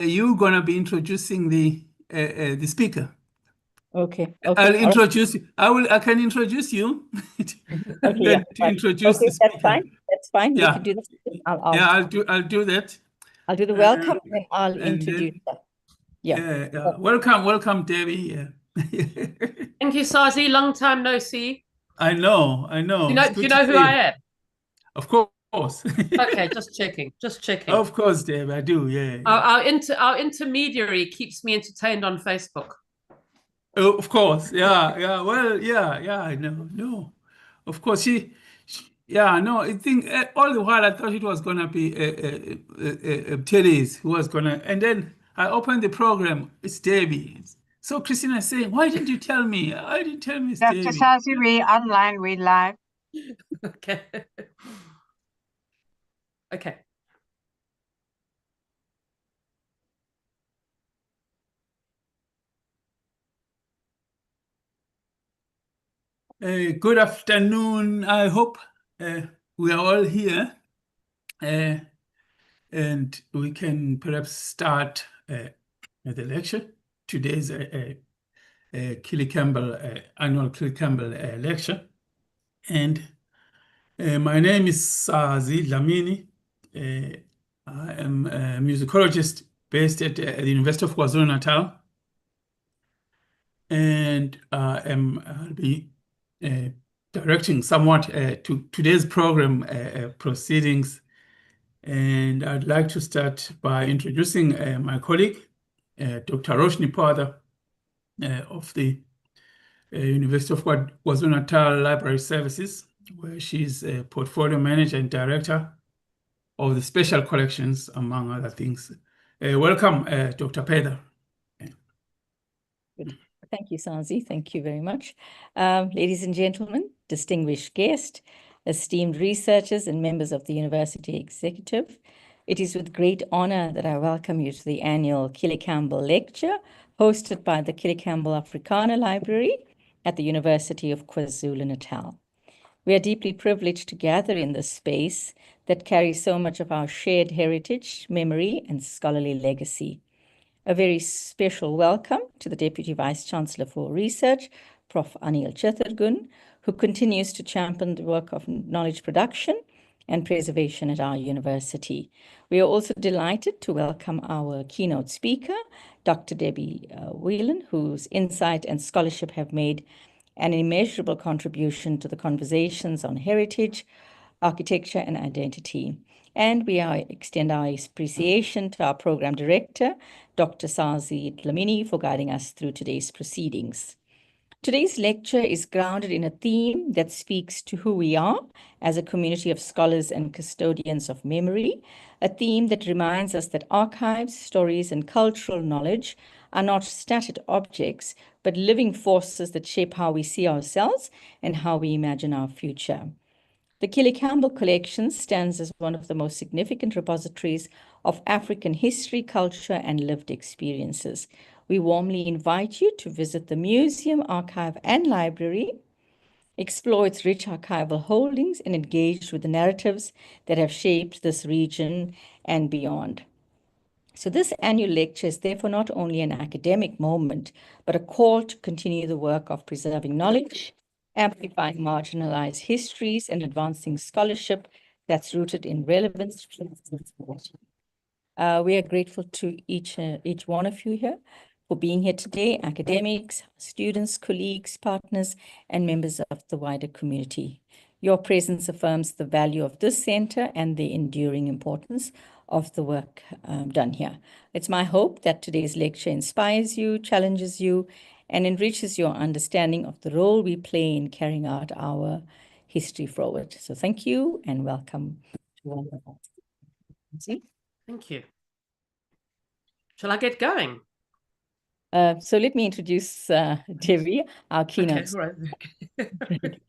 you're gonna be introducing the speaker. Okay. I'll All right. introduce you. I can introduce you, Okay, and yeah, then to right. introduce Okay, the that's speaker. fine. That's fine. You can Yeah, do that. I'll yeah. I'll do that. I'll do the Uh, welcome and I'll and introduce then her. Yeah. welcome, Debbie. Yeah. Thank you, Sazi. Long time no see. I know. It's Do you good to know who see I you. am? Of course. Okay, just checking. Of course, Dave. I do. Yeah. Our intermediary keeps me entertained on Facebook. Oh, of course. Yeah. Well, yeah. I know. No, of course. Yeah. No, I think all the while I thought it was gonna be Teddy's who was gonna, and then I opened the program. It's Debbie. So Christina is saying, "Why didn't you tell me? Why didn't you tell me it's Dr. Debbie?" Sazi, we online, we live. Okay. Okay. Good afternoon. I hope we are all here, and we can perhaps start the lecture. Today's Killie Campbell annual Killie Campbell lecture, and my name is Sazi Dlamini. I am a musicologist based at the University of KwaZulu-Natal, and I'll be directing somewhat to today's program proceedings. And I'd like to start by introducing my colleague, Dr. Roshni Pada of the University of KwaZulu-Natal Library Services, where she's a portfolio manager and director of the special collections, among other things. Welcome, Dr. Pada. Thank you, Sazi. Thank you very much. Ladies and gentlemen, distinguished guests, esteemed researchers and members of the University Executive, it is with great honor that I welcome you to the annual Killie Campbell Lecture hosted by the Killie Campbell Africana Library at the University of KwaZulu-Natal. We are deeply privileged to gather in this space that carries so much of our shared heritage, memory, and scholarly legacy. A very special welcome to the Deputy Vice-Chancellor for Research, Prof. Anil Chithargun, who continues to champion the work of knowledge production and preservation at our university. We are also delighted to welcome our keynote speaker, Dr. Debbie Whelan, whose insight and scholarship have made an immeasurable contribution to the conversations on heritage, architecture, and identity. And we extend our appreciation to our program director, Dr. Sazi Dlamini, for guiding us through today's proceedings. Today's lecture is grounded in a theme that speaks to who we are as a community of scholars and custodians of memory, a theme that reminds us that archives, stories, and cultural knowledge are not static objects, but living forces that shape how we see ourselves and how we imagine our future. The Killie Campbell collection stands as one of the most significant repositories of African history, culture, and lived experiences. We warmly invite you to visit the museum, archive, and library, explore its rich archival holdings, and engage with the narratives that have shaped this region and beyond. So this annual lecture is therefore not only an academic moment, but a call to continue the work of preserving knowledge, amplifying marginalized histories, and advancing scholarship that's rooted in relevance. We are grateful to each one of you here for being here today, academics, students, colleagues, partners, and members of the wider community. Your presence affirms the value of this center and the enduring importance of the work done here. It's my hope that today's lecture inspires you, challenges you, and enriches your understanding of the role we play in carrying out our history forward. So thank you and welcome to all of us. Thank you. Shall I get going? So let me introduce Debbie, our keynote. Okay, right.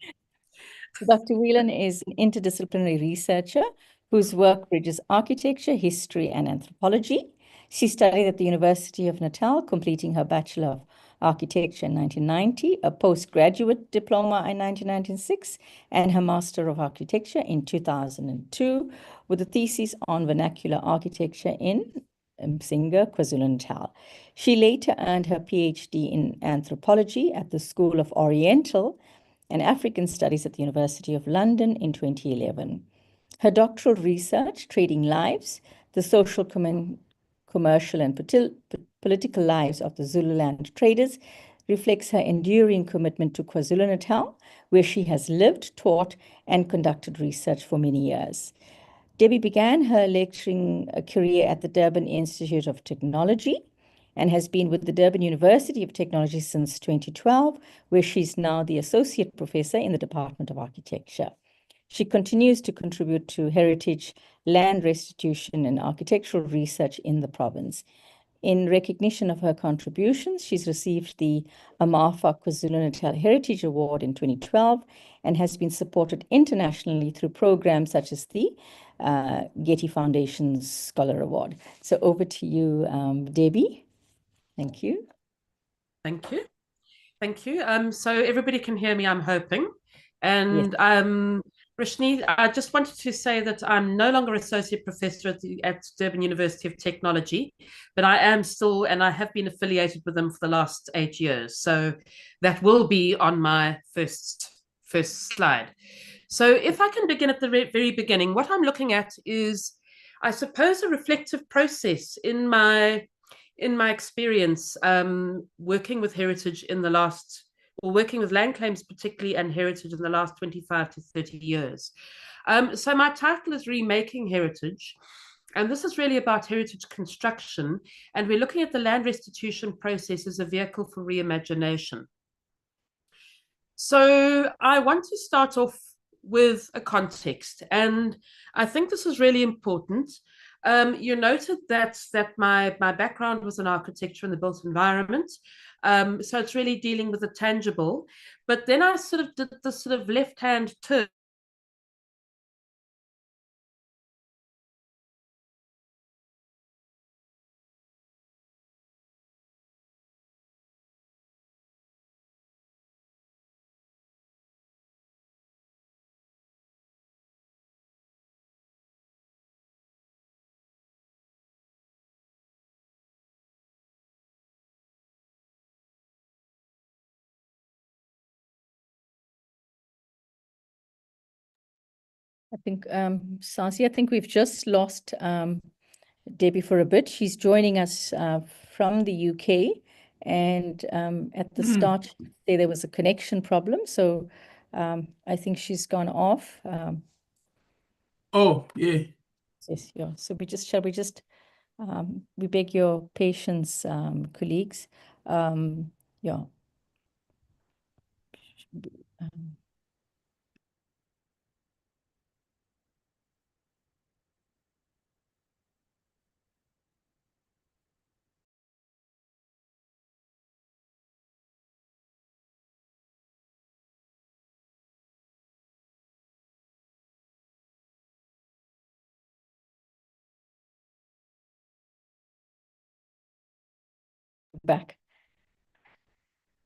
So Dr. Whelan is an interdisciplinary researcher whose work bridges architecture, history, and anthropology. She studied at the University of Natal, completing her Bachelor of Architecture in 1990, a postgraduate diploma in 1996, and her Master of Architecture in 2002, with a thesis on vernacular architecture in Msinga, KwaZulu-Natal. She later earned her PhD in anthropology at the School of Oriental and African Studies at the University of London in 2011. Her doctoral research, Trading Lives, the social, commercial, and political lives of the Zululand traders, reflects her enduring commitment to KwaZulu-Natal, where she has lived, taught, and conducted research for many years. Debbie began her lecturing career at the Durban Institute of Technology and has been with the Durban University of Technology since 2012, where she's now the Associate Professor in the Department of Architecture. She continues to contribute to heritage, land restitution, and architectural research in the province. In recognition of her contributions, she's received the Amafa KwaZulu-Natal Heritage Award in 2012 and has been supported internationally through programs such as the Getty Foundation's Scholar Award. So over to you, Debbie. Thank you. Thank you. Thank you. So everybody can hear me, I'm hoping. And Yes. Rashni, I just wanted to say that I'm no longer Associate Professor at Durban University of Technology, but I am still, and I have been affiliated with them for the last 8 years. So that will be on my first slide. So if I can begin at the very beginning, what I'm looking at is, I suppose, a reflective process in my experience working with heritage in the last, or working with land claims particularly, and heritage in the last 25 to 30 years. So my title is Remaking Heritage, and this is really about heritage construction, and we're looking at the land restitution process as a vehicle for reimagination. So I want to start off with a context, and I think this is really important. You noted that my background was in architecture and the built environment, so it's really dealing with the tangible. But then I sort of did this sort of left-hand turn I think, Sasi, I think we've just lost Debbie for a bit. She's joining us from the UK, and at the start there was a connection problem, so I think she's gone off. Oh, yeah. Yes, yeah. So shall we just we beg your patience, colleagues. Yeah. Back.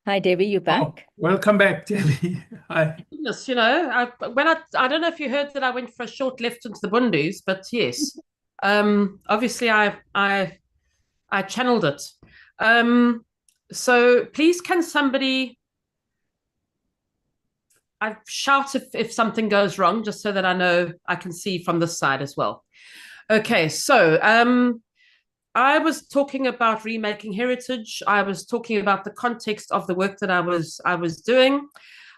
Hi, Debbie, you're back. Oh, welcome back, Debbie. Hi. Yes, you know, I don't know if you heard that I went for a short left into the Bundus, but yes, obviously I channeled it. So please, can somebody shout if something goes wrong, just so that I know I can see from this side as well. Okay, so I was talking about remaking heritage. I was talking about the context of the work that I was doing.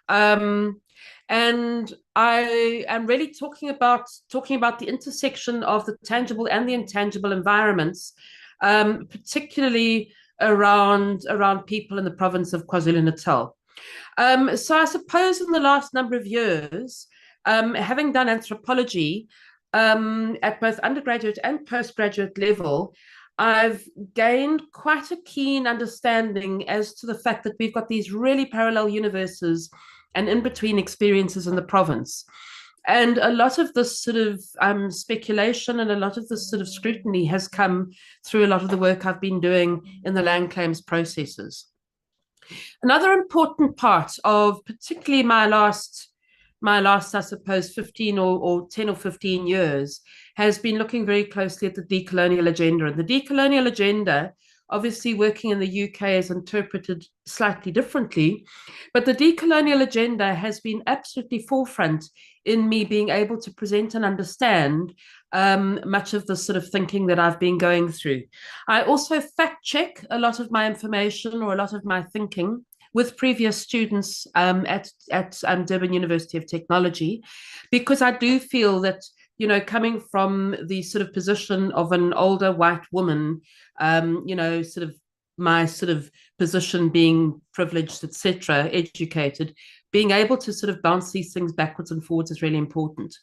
And I am really talking about the intersection of the tangible and the intangible environments, particularly around people in the province of KwaZulu-Natal. So I suppose in the last number of years, having done anthropology at both undergraduate and postgraduate level, I've gained quite a keen understanding as to the fact that we've got these really parallel universes and in-between experiences in the province. And a lot of this sort of speculation and a lot of this sort of scrutiny has come through a lot of the work I've been doing in the land claims processes. Another important part of particularly my last my last, I suppose, 15 or 10 or 15 years has been looking very closely at the decolonial agenda. And the decolonial agenda, obviously working in the UK, is interpreted slightly differently, but the decolonial agenda has been absolutely forefront in me being able to present and understand much of the sort of thinking that I've been going through. I also fact check a lot of my information or a lot of my thinking with previous students at Durban University of Technology, because I do feel that, you know, coming from the sort of position of an older white woman, you know, sort of my sort of position being privileged, etc., educated, being able to sort of bounce these things backwards and forwards is really important.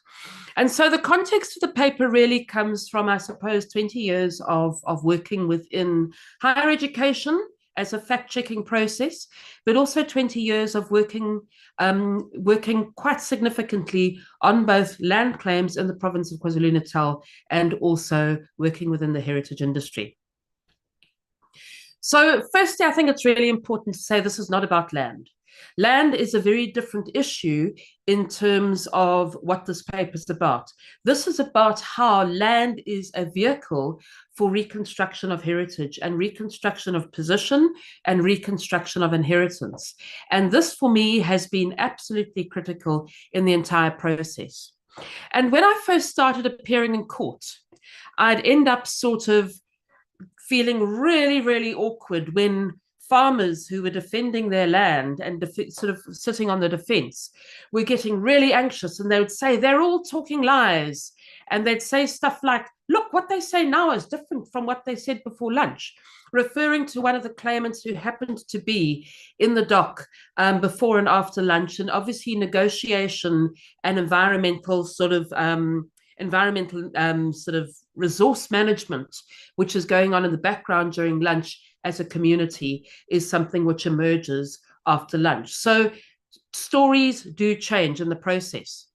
And so the context of the paper really comes from, I suppose, 20 years of working within higher education as a fact-checking process, but also 20 years of working quite significantly on both land claims in the province of KwaZulu-Natal and also working within the heritage industry. So firstly, I think it's really important to say this is not about land. Land is a very different issue in terms of what this paper is about. This is about how land is a vehicle for reconstruction of heritage and reconstruction of position and reconstruction of inheritance. And this, for me, has been absolutely critical in the entire process. And when I first started appearing in court, I'd end up sort of feeling really, really awkward when farmers who were defending their land and sort of sitting on the defense were getting really anxious, and they would say, they're all talking lies. And they'd say stuff like, look, what they say now is different from what they said before lunch, referring to one of the claimants who happened to be in the dock before and after lunch. And obviously negotiation and environmental sort of resource management, which is going on in the background during lunch as a community, is something which emerges after lunch. So stories do change in the process.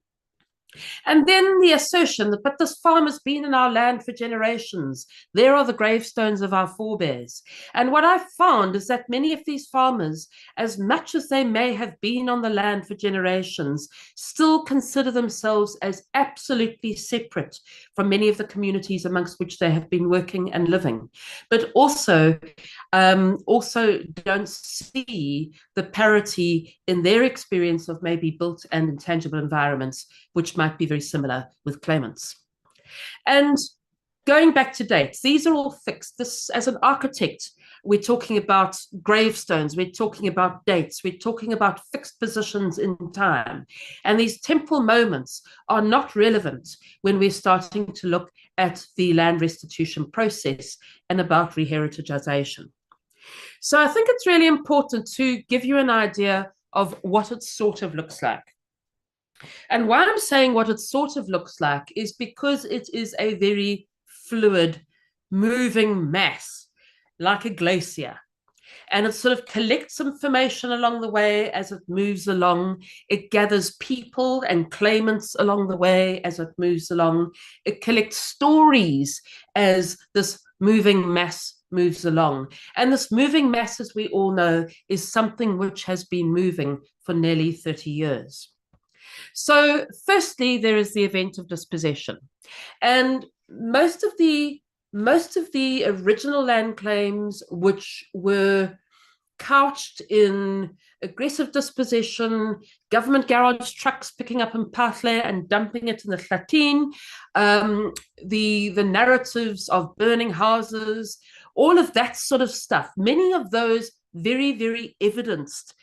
And then the assertion that, but this farm has been in our land for generations. There are the gravestones of our forebears. And what I've found is that many of these farmers, as much as they may have been on the land for generations, still consider themselves as absolutely separate from many of the communities amongst which they have been working and living, but also don't see the parity in their experience of maybe built and intangible environments, which might be very similar with claimants. And going back to dates, these are all fixed. This, as an architect, we're talking about gravestones, we're talking about dates, we're talking about fixed positions in time. And these temporal moments are not relevant when we're starting to look at the land restitution process and about reheritagization. So I think it's really important to give you an idea of what it sort of looks like. And why I'm saying what it sort of looks like is because it is a very fluid, moving mass, like a glacier. And it sort of collects information along the way as it moves along. It gathers people and claimants along the way as it moves along. It collects stories as this moving mass moves along. And this moving mass, as we all know, is something which has been moving for nearly 30 years. So firstly, there is the event of dispossession. And most of the original land claims, which were couched in aggressive dispossession, government garage trucks picking up mpahla and dumping it in the Hlatin, the narratives of burning houses, all of that sort of stuff, many of those very, very evidenced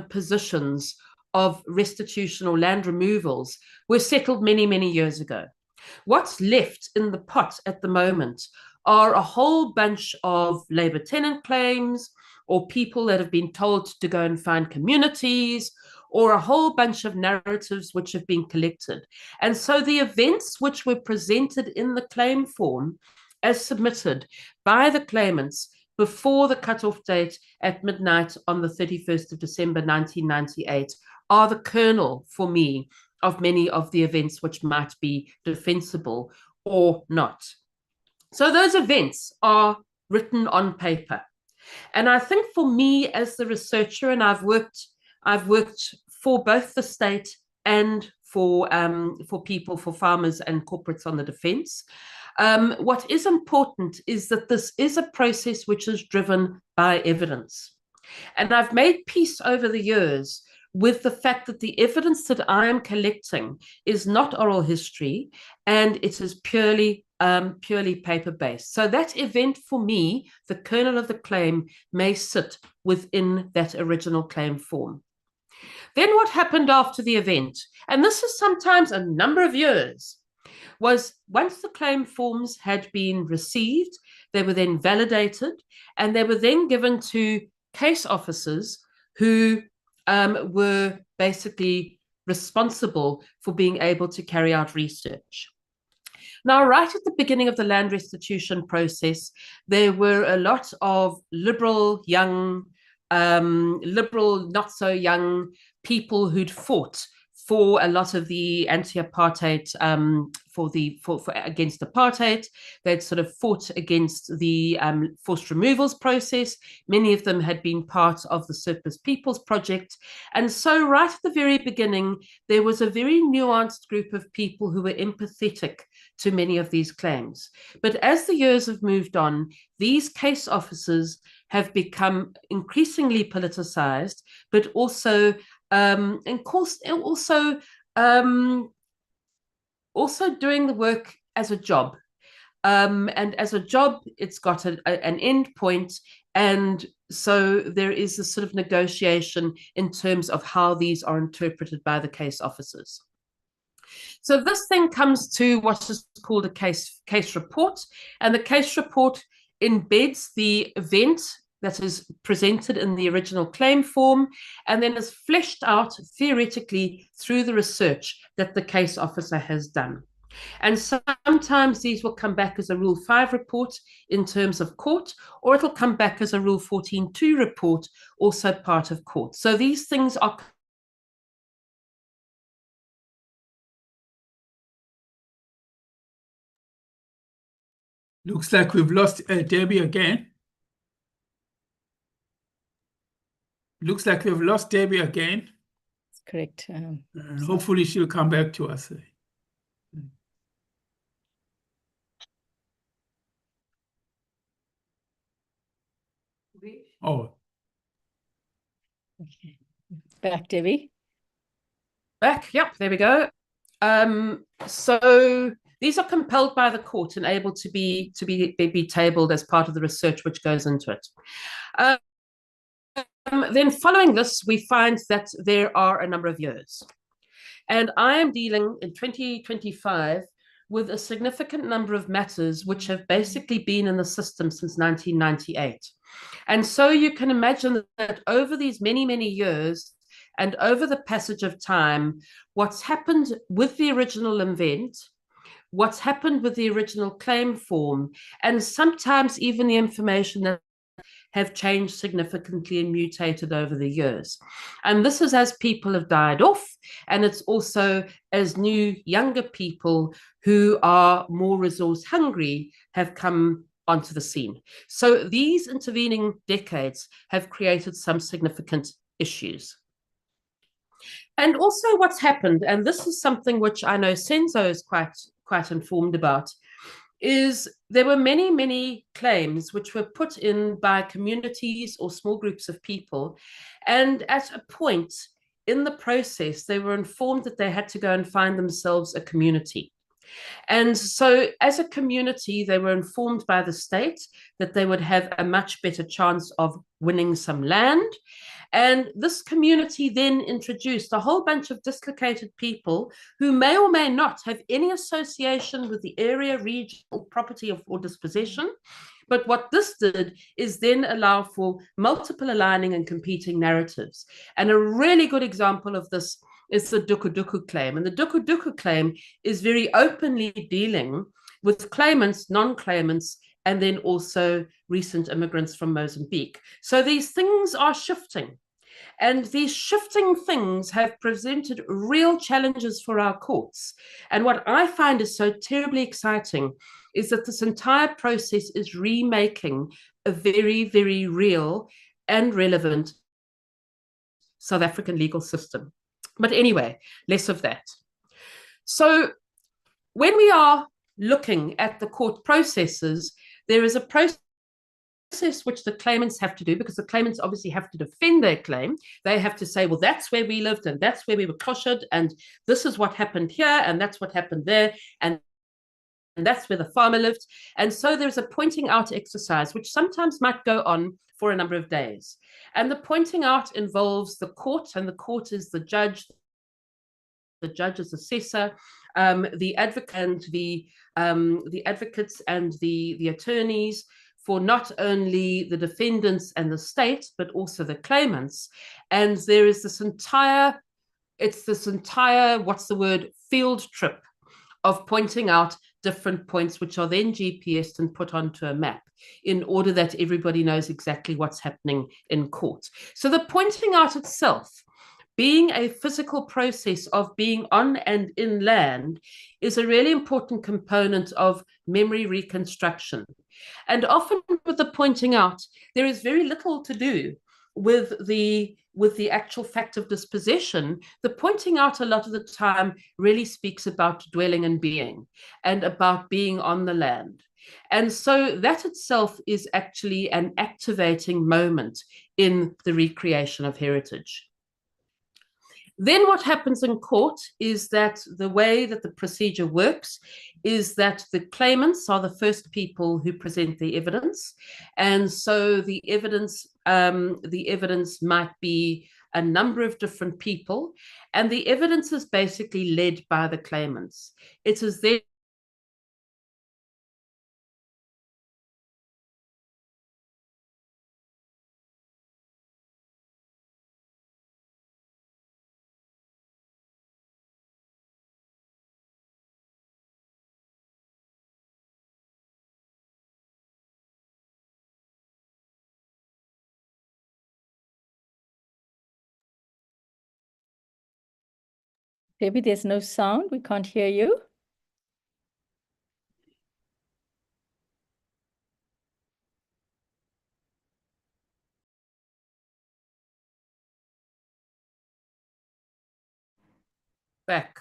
positions of restitution or land removals were settled many, many years ago. What's left in the pot at the moment are a whole bunch of labor tenant claims, or people that have been told to go and find communities, or a whole bunch of narratives which have been collected. And so the events which were presented in the claim form as submitted by the claimants before the cutoff date at midnight on the 31st of December 1998 are the kernel for me of many of the events which might be defensible or not. So those events are written on paper. And I think for me as the researcher, and I've worked for both the state and for people, for farmers and corporates on the defence. What is important is that this is a process which is driven by evidence. And I've made peace over the years with the fact that the evidence that I am collecting is not oral history, and it is purely paper-based. So that event for me, the kernel of the claim, may sit within that original claim form. Then what happened after the event, and this is sometimes a number of years, was once the claim forms had been received, they were then validated, and they were then given to case officers who were basically responsible for being able to carry out research. Now, right at the beginning of the land restitution process, there were a lot of liberal, young, liberal, not so young people who'd fought for a lot of the anti-apartheid, for against apartheid. They'd sort of fought against the forced removals process. Many of them had been part of the Surplus Peoples Project. And so right at the very beginning, there was a very nuanced group of people who were empathetic to many of these claims. But as the years have moved on, these case officers have become increasingly politicized, but also also doing the work as a job. And as a job, it's got an end point. And so there is a sort of negotiation in terms of how these are interpreted by the case officers. So this thing comes to what is called a case report. And the case report embeds the event that is presented in the original claim form, and then is fleshed out theoretically through the research that the case officer has done. And sometimes these will come back as a Rule 5 report in terms of court, or it'll come back as a Rule 14.2 report, also part of court. So these things are Looks like we've lost Debbie again. Looks like we've lost Debbie again. That's correct. And hopefully she'll come back to us. Oh. Okay. Back, Debbie. Back, yep, there we go. So these are compelled by the court and able to be tabled as part of the research which goes into it. Then following this, we find that there are a number of years. And I am dealing in 2025 with a significant number of matters which have basically been in the system since 1998. And so you can imagine that over these many, many years and over the passage of time, what's happened with the original event, what's happened with the original claim form, and sometimes even the information that have changed significantly and mutated over the years. And this is as people have died off, and it's also as new, younger people who are more resource hungry have come onto the scene. So these intervening decades have created some significant issues. And also what's happened, and this is something which I know Senzo is quite informed about, is there were many, many claims which were put in by communities or small groups of people. And at a point in the process, they were informed that they had to go and find themselves a community. And so as a community, they were informed by the state that they would have a much better chance of winning some land. And this community then introduced a whole bunch of dislocated people who may or may not have any association with the area, region, or property or dispossession. But what this did is then allow for multiple aligning and competing narratives. And a really good example of this is the Duku claim. And the Duku claim is very openly dealing with claimants, non-claimants, and then also recent immigrants from Mozambique. So these things are shifting. And these shifting things have presented real challenges for our courts. And what I find is so terribly exciting is that this entire process is remaking a very, very real and relevant South African legal system. But anyway, less of that. So when we are looking at the court processes, there is a process which the claimants have to do, because the claimants obviously have to defend their claim. They have to say, well, that's where we lived, and that's where we were koshered, and this is what happened here, and that's what happened there, and that's where the farmer lived. And so there's a pointing out exercise, which sometimes might go on for a number of days. And the pointing out involves the court, and the court is the judge is assessor, the advocate, and the advocates and the attorneys for not only the defendants and the state, but also the claimants. And there is this entire, what's the word, field trip of pointing out different points, which are then GPSed and put onto a map in order that everybody knows exactly what's happening in court. So the pointing out itself, being a physical process of being on and in land, is a really important component of memory reconstruction. And often with the pointing out, there is very little to do with the actual fact of dispossession. The pointing out a lot of the time really speaks about dwelling and being, and about being on the land. And so that itself is actually an activating moment in the recreation of heritage. Then what happens in court is that the way that the procedure works is that the claimants are the first people who present the evidence. And so the evidence might be a number of different people, and the evidence is basically led by the claimants. It is their Debbie, there's no sound. We can't hear you. back.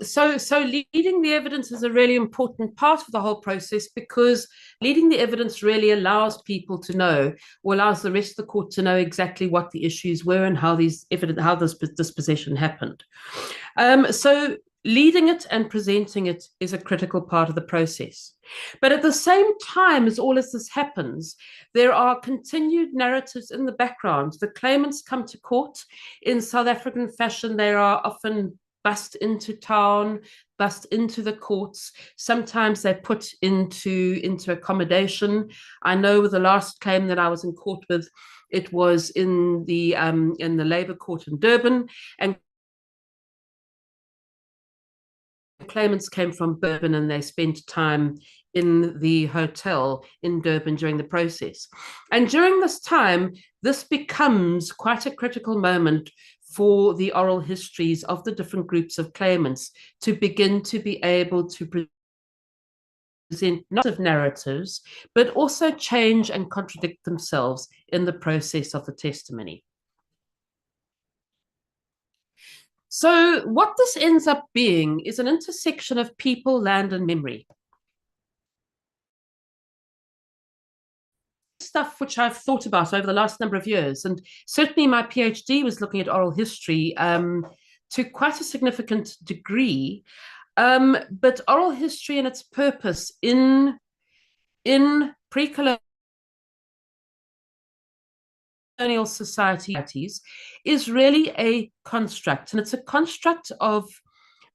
So leading the evidence is a really important part of the whole process, because leading the evidence really allows people to know, or allows the rest of the court to know exactly what the issues were and how this dispossession happened. So leading it and presenting it is a critical part of the process. But at the same time as all of this happens, there are continued narratives in the background. The claimants come to court in South African fashion. They are often bussed into town, bussed into the courts. Sometimes they're put into accommodation. I know with the last claim that I was in court with, it was in the Labour Court in Durban, and claimants came from Durban and they spent time in the hotel in Durban during the process. And during this time, this becomes quite a critical moment for the oral histories of the different groups of claimants to begin to be able to present not of narratives, but also change and contradict themselves in the process of the testimony. So what this ends up being is an intersection of people, land, and memory. Stuff which I've thought about over the last number of years, and certainly my PhD was looking at oral history to quite a significant degree, but oral history and its purpose in pre-colonial societies is really a construct, and it's a construct of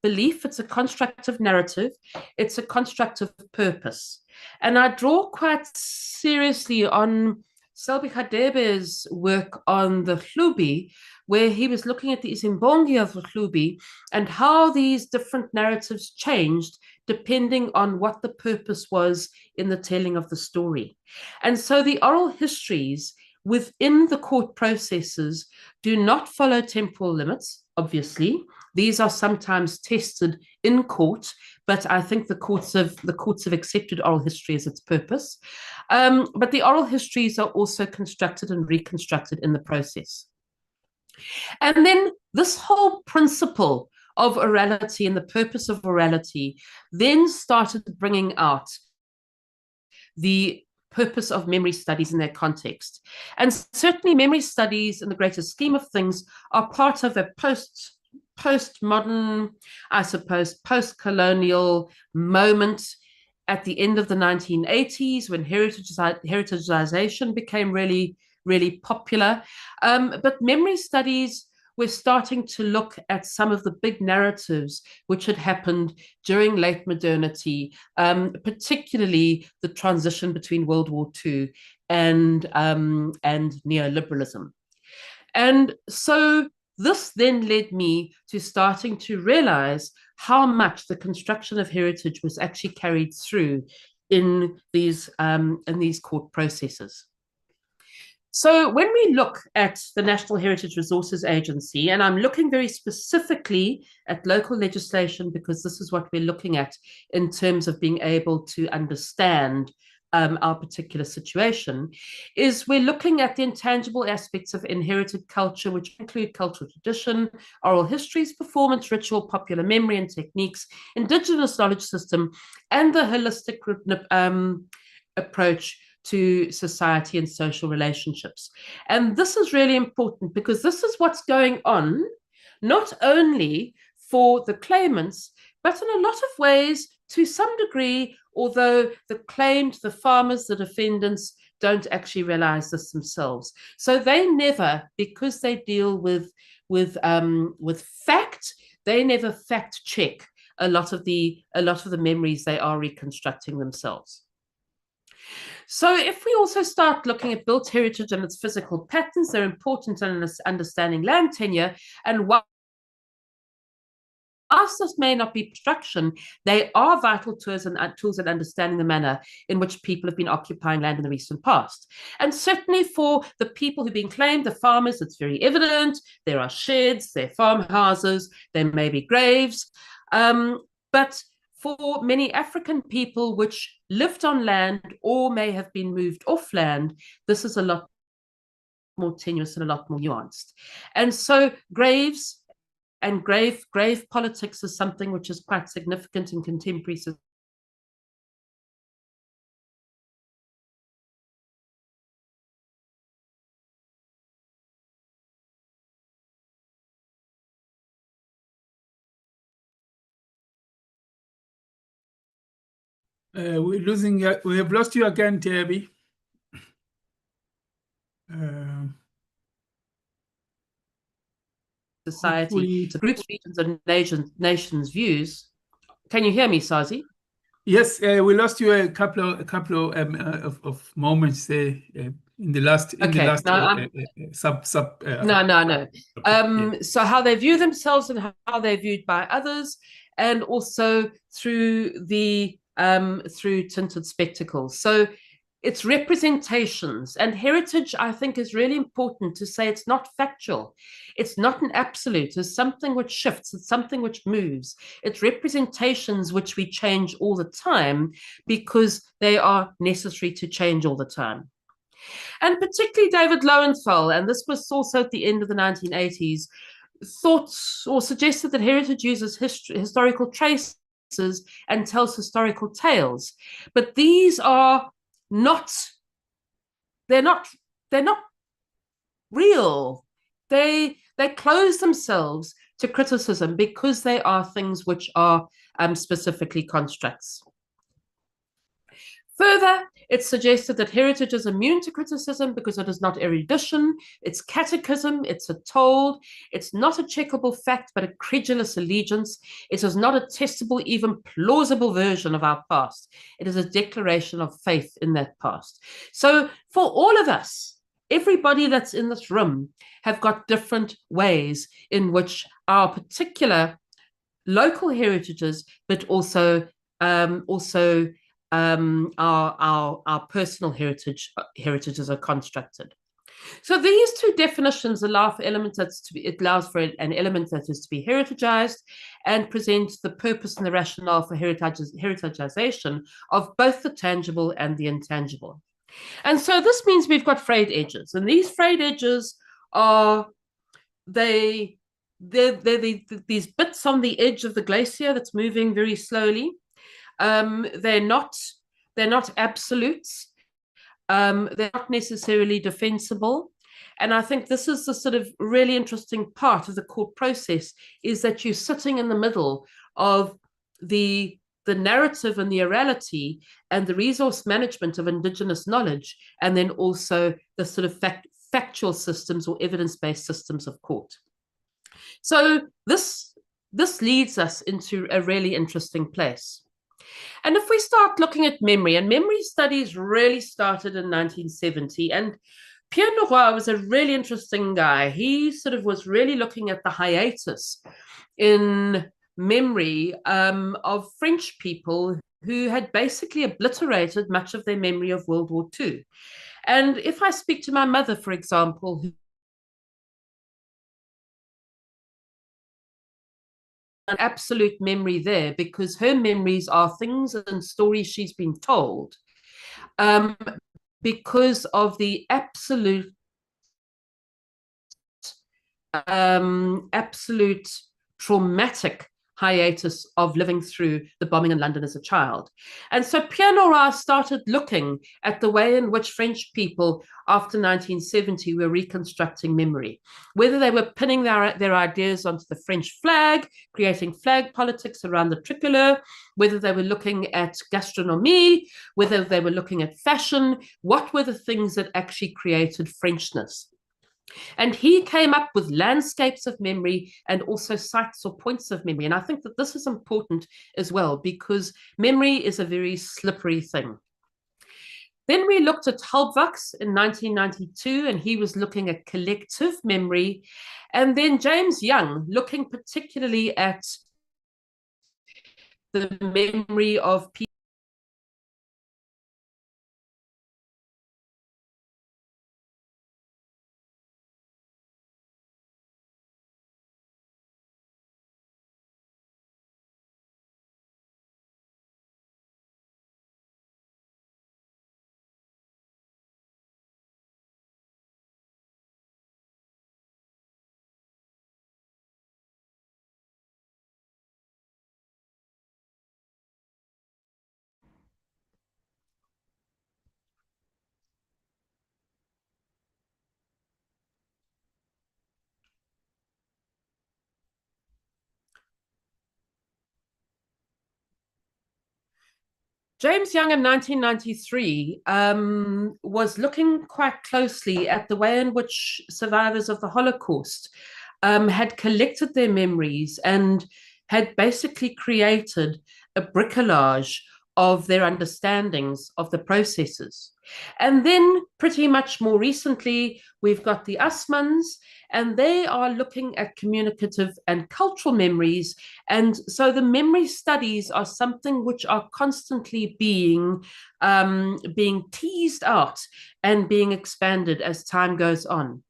belief, it's a construct of narrative, it's a construct of purpose. And I draw quite seriously on Selby Khadebe's work on the Hlubi, where he was looking at the Isimbongi of the Hlubi and how these different narratives changed depending on what the purpose was in the telling of the story. And so the oral histories within the court processes do not follow temporal limits, obviously. These are sometimes tested in court, but I think the courts have accepted oral history as its purpose. But the oral histories are also constructed and reconstructed in the process. And then this whole principle of orality and the purpose of orality then started bringing out the purpose of memory studies in their context. And certainly memory studies in the greater scheme of things are part of a postmodern, I suppose, post-colonial moment at the end of the 1980s when heritageization became really, really popular. But memory studies we're starting to look at some of the big narratives which had happened during late modernity, particularly the transition between World War II and neoliberalism. And so this then led me to starting to realize how much the construction of heritage was actually carried through in these court processes. So when we look at the National Heritage Resources Agency, and I'm looking very specifically at local legislation because this is what we're looking at in terms of being able to understand our particular situation, is we're looking at the intangible aspects of inherited culture, which include cultural tradition, oral histories, performance, ritual, popular memory and techniques, indigenous knowledge system, and the holistic approach to society and social relationships. And this is really important because this is what's going on, not only for the claimants, but in a lot of ways, to some degree, although the claimed, the farmers, the defendants don't actually realize this themselves. So they never, because they deal with fact, they never fact check a lot of the memories they are reconstructing themselves. So if we also start looking at built heritage and its physical patterns, they're important in understanding land tenure. And whilst this may not be construction, they are vital tools in understanding the manner in which people have been occupying land in the recent past. And certainly for the people who've been claimed, the farmers, it's very evident. There are sheds, there are farmhouses, there may be graves. But for many African people which lived on land or may have been moved off land, this is a lot more tenuous and a lot more nuanced. And so graves and grave politics is something which is quite significant in contemporary society. We're losing you. We have lost you again, Debbie. Society, the groups, regions, and nations' views. Can you hear me, Sazi? Yes, we lost you a couple of moments there in the last So how they view themselves and how they're viewed by others, and also through the through tinted spectacles. So it's representations, and heritage, I think, is really important to say. It's not factual. It's not an absolute. It's something which shifts. It's something which moves. It's representations which we change all the time because they are necessary to change all the time. And particularly David Lowenthal, and this was also at the end of the 1980s, thought or suggested that heritage uses historical traces and tells historical tales. But these are they're not real. They close themselves to criticism because they are things which are specifically constructs. Further, it's suggested that heritage is immune to criticism because it is not erudition, it's catechism, it's a told, it's not a checkable fact, but a credulous allegiance. It is not a testable, even plausible version of our past. It is a declaration of faith in that past. So for all of us, everybody that's in this room have got different ways in which our particular local heritages, but also also our personal heritages are constructed. So these two definitions allow for it allows for an element that is to be heritagized and presents the purpose and the rationale for heritagization of both the tangible and the intangible. And so this means we've got frayed edges, and these frayed edges are they're these bits on the edge of the glacier that's moving very slowly. They're not absolutes. They're not necessarily defensible. And I think this is the sort of really interesting part of the court process, is that you're sitting in the middle of the narrative and the orality and the resource management of Indigenous knowledge, and then also the sort of factual systems or evidence-based systems of court. So this leads us into a really interesting place. And if we start looking at memory, and memory studies really started in 1970, and Pierre Leroy was a really interesting guy. He sort of was really looking at the hiatus in memory of French people who had basically obliterated much of their memory of World War II. And if I speak to my mother, for example, who an absolute memory there, because her memories are things and stories she's been told, because of the absolute traumatic hiatus of living through the bombing in London as a child. And so Pierre Leroy started looking at the way in which French people after 1970 were reconstructing memory, whether they were pinning their ideas onto the French flag, creating flag politics around the tricolor, whether they were looking at gastronomy, whether they were looking at fashion, what were the things that actually created Frenchness. And he came up with landscapes of memory and also sites or points of memory. And I think that this is important as well, because memory is a very slippery thing. Then we looked at Halbwachs in 1992, and he was looking at collective memory. And then James Young, looking particularly at the memory of people. James Young in 1993 was looking quite closely at the way in which survivors of the Holocaust had collected their memories and had basically created a bricolage of their understandings of the processes. And then pretty much more recently, we've got the Usmans, and they are looking at communicative and cultural memories. And so the memory studies are something which are constantly being teased out and being expanded as time goes on.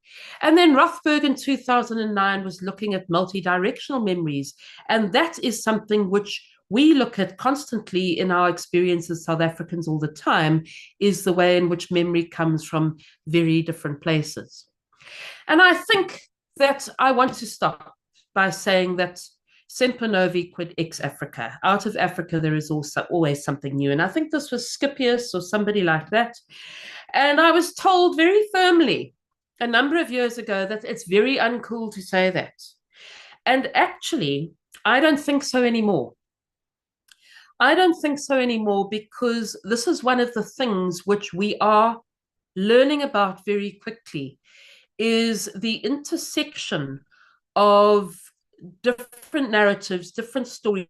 And then Rothberg in 2009 was looking at multi-directional memories. And that is something which we look at constantly in our experience as South Africans all the time, is the way in which memory comes from very different places. And I think that I want to stop by saying that Semper Novi quid ex Africa. Out of Africa, there is also always something new. And I think this was Scipius or somebody like that. And I was told very firmly a number of years ago that it's very uncool to say that. And actually, I don't think so anymore. I don't think so anymore, because this is one of the things which we are learning about very quickly, is the intersection of different narratives, different stories,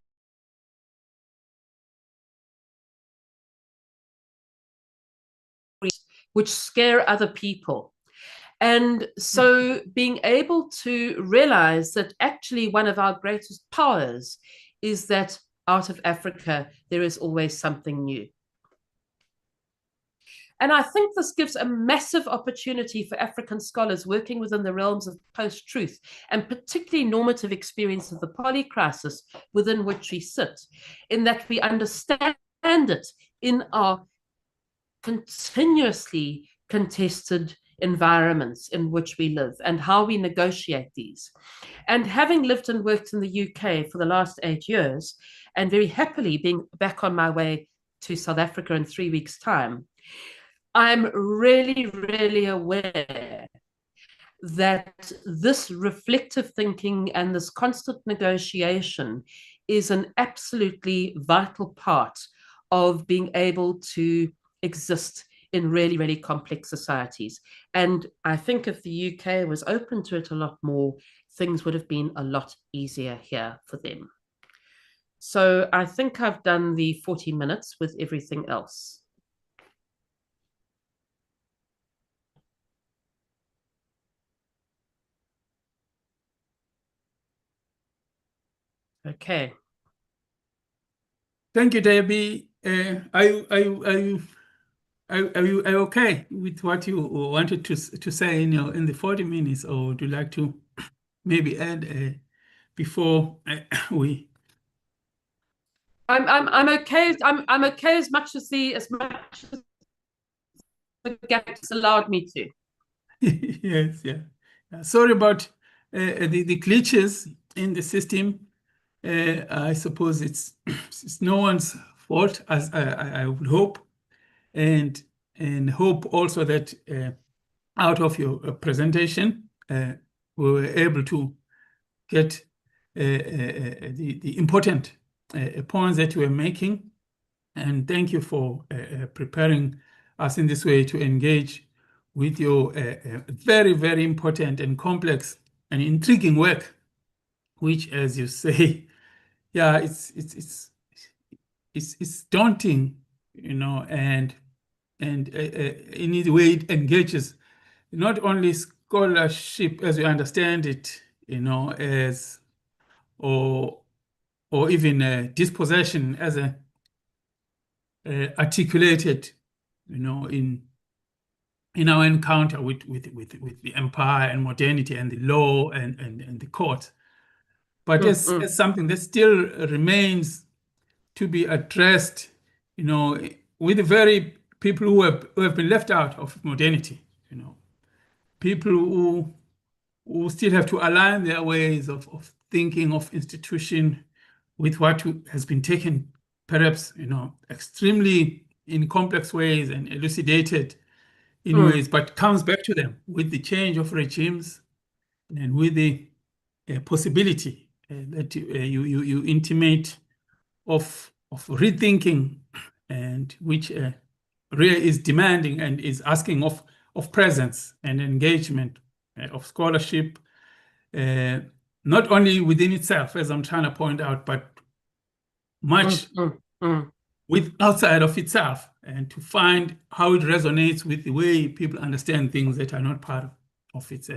which scare other people. And so being able to realize that actually one of our greatest powers is that out of Africa, there is always something new. And I think this gives a massive opportunity for African scholars working within the realms of post-truth and particularly normative experience of the polycrisis within which we sit, in that we understand it in our continuously contested environments in which we live and how we negotiate these. And having lived and worked in the UK for the last 8 years, and very happily being back on my way to South Africa in 3 weeks' time, I'm really, really aware that this reflective thinking and this constant negotiation is an absolutely vital part of being able to exist in really, really complex societies. And I think if the UK was open to it a lot more, things would have been a lot easier here for them. So I think I've done the 40 minutes with everything else. Okay. Thank you, Debbie. Are you okay with what you wanted to say in the 40 minutes, or would you like to maybe add before we? I'm okay. I'm okay as much as the gaps allowed me to. Yes, yeah. Sorry about the glitches in the system. I suppose it's no one's fault, as I would hope, and hope also that out of your presentation we were able to get the important points that you were making, and thank you for preparing us in this way to engage with your very, very important and complex and intriguing work, which, as you say, yeah, it's daunting, and in the way it engages not only scholarship as we understand it, as or even dispossession as a articulated, in our encounter with the empire and modernity and the law and the court, but as something that still remains to be addressed, with the very people who have been left out of modernity, people who still have to align their ways of thinking of institution with what has been taken, perhaps, extremely in complex ways and elucidated in ways, but comes back to them with the change of regimes and with the possibility that you intimate of rethinking, and which really is demanding and is asking of presence and engagement of scholarship, not only within itself, as I'm trying to point out, but much with outside of itself, and to find how it resonates with the way people understand things that are not part of its.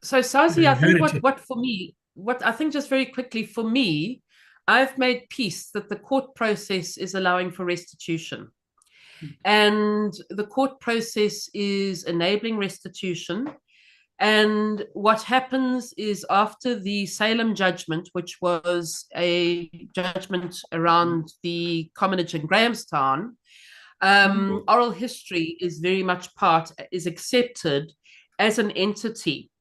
So, Sazi, I think heritage. what for me, what I think just very quickly for me, I've made peace that the court process is allowing for restitution. And the court process is enabling restitution. And what happens is, after the Salem judgment, which was a judgment around the commonage in Grahamstown, oral history is very much is accepted as an entity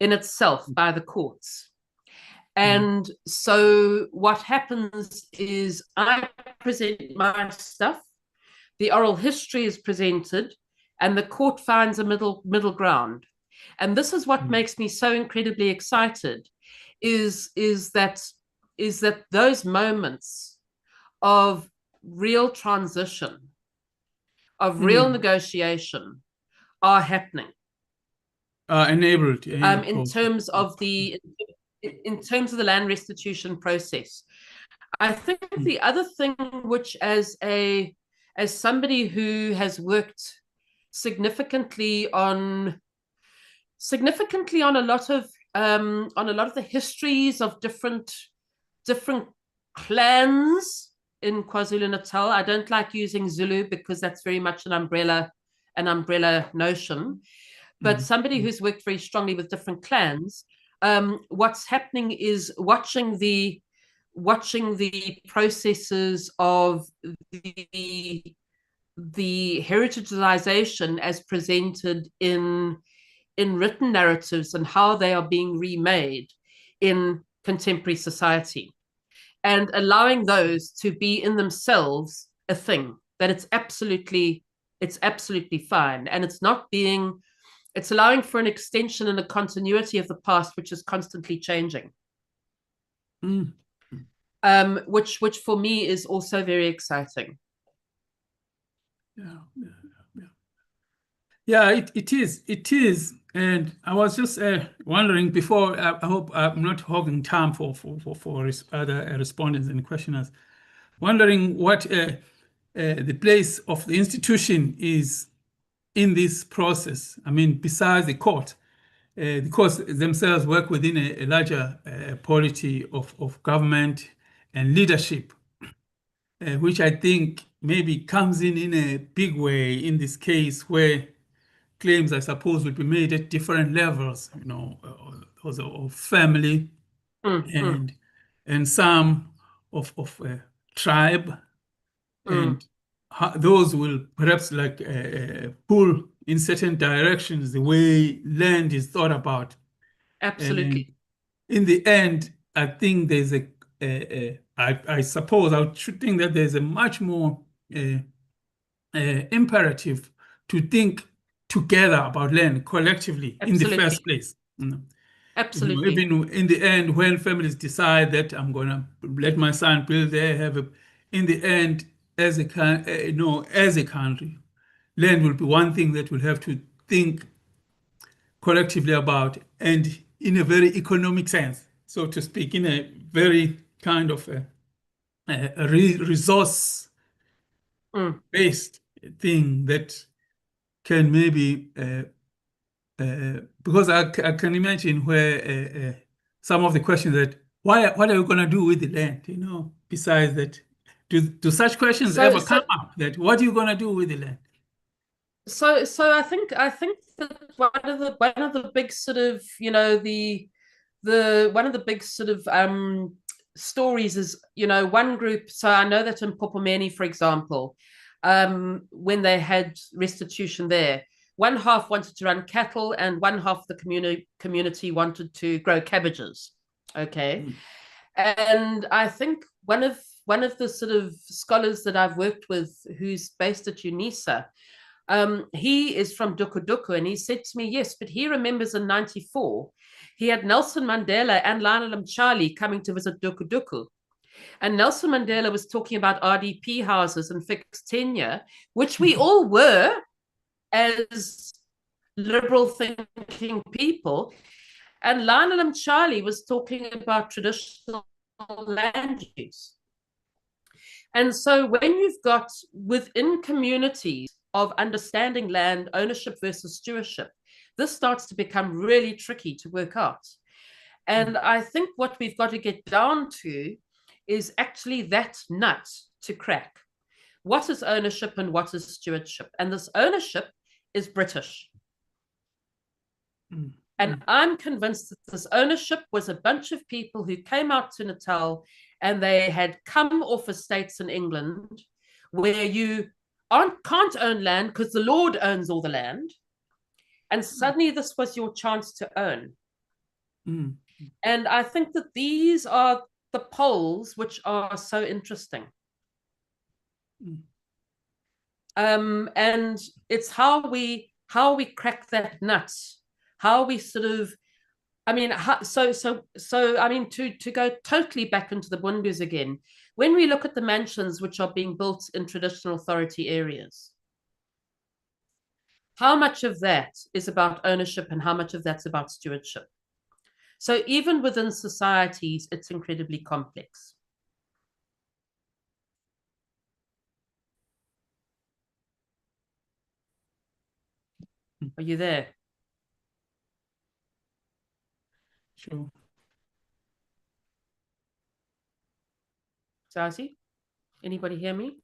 in itself by the courts. And so what happens is, I present my stuff, the oral history is presented, and the court finds a middle ground. And this is what makes me so incredibly excited, is that those moments of real transition, of real negotiation, are happening. Enabled. In terms of the land restitution process. I think the other thing, which as somebody who has worked significantly on a lot of the histories of different different clans in KwaZulu-Natal. I don't like using Zulu because that's very much an umbrella notion. But somebody who's worked very strongly with different clans, what's happening is watching the processes of the heritageization as presented in written narratives and how they are being remade in contemporary society, and allowing those to be in themselves a thing, that it's absolutely fine, and it's allowing for an extension and a continuity of the past, which is constantly changing. Which for me is also very exciting. Yeah, it is. And I was just wondering before, I hope I'm not hogging time for other respondents and questioners, wondering what the place of the institution is in this process. I mean, besides the courts themselves work within a larger polity of government and leadership, which I think maybe comes in a big way in this case, where claims, I suppose, will be made at different levels, those of family and some of tribe, and those will perhaps pull in certain directions the way land is thought about. Absolutely. And in the end, I think there's I suppose I should think that there's a much more imperative to think together about land collectively in the first place. Absolutely. Even in the end, when families decide that I'm going to let my son build there, in the end, as a country, land will be one thing that we'll have to think collectively about, and in a very economic sense, so to speak, in a very kind of a resource-based thing that can maybe, because I can imagine where some of the questions that what are you going to do with the land, besides that, do such questions ever come up, that what are you going to do with the land? So I think that one of the big sort of, one of the big sort of stories is, one group. So I know that in Popomeni, for example, when they had restitution there, one half wanted to run cattle and one half of the community wanted to grow cabbages. Okay. And I think one of the sort of scholars that I've worked with, who's based at UNISA, he is from Dukuduku, and he said to me, yes, but he remembers in 94, he had Nelson Mandela and Lionel Mtshali coming to visit Dukuduku. And Nelson Mandela was talking about RDP houses and fixed tenure, which we all were as liberal thinking people. And Lionel Mtshali was talking about traditional land use. And so when you've got within communities of understanding land ownership versus stewardship, this starts to become really tricky to work out. And I think what we've got to get down to is actually that nut to crack. What is ownership and what is stewardship? And this ownership is British. And I'm convinced that this ownership was a bunch of people who came out to Natal, and they had come off estates in England where you can't own land because the Lord owns all the land. And suddenly this was your chance to own. And I think that these are the poles which are so interesting. And it's how we crack that nut, how we sort of, I mean, to go totally back into the Bundus again, when we look at the mansions which are being built in traditional authority areas, how much of that is about ownership and how much of that's about stewardship? So even within societies, it's incredibly complex. Are you there? Sure. Sazi, anybody hear me?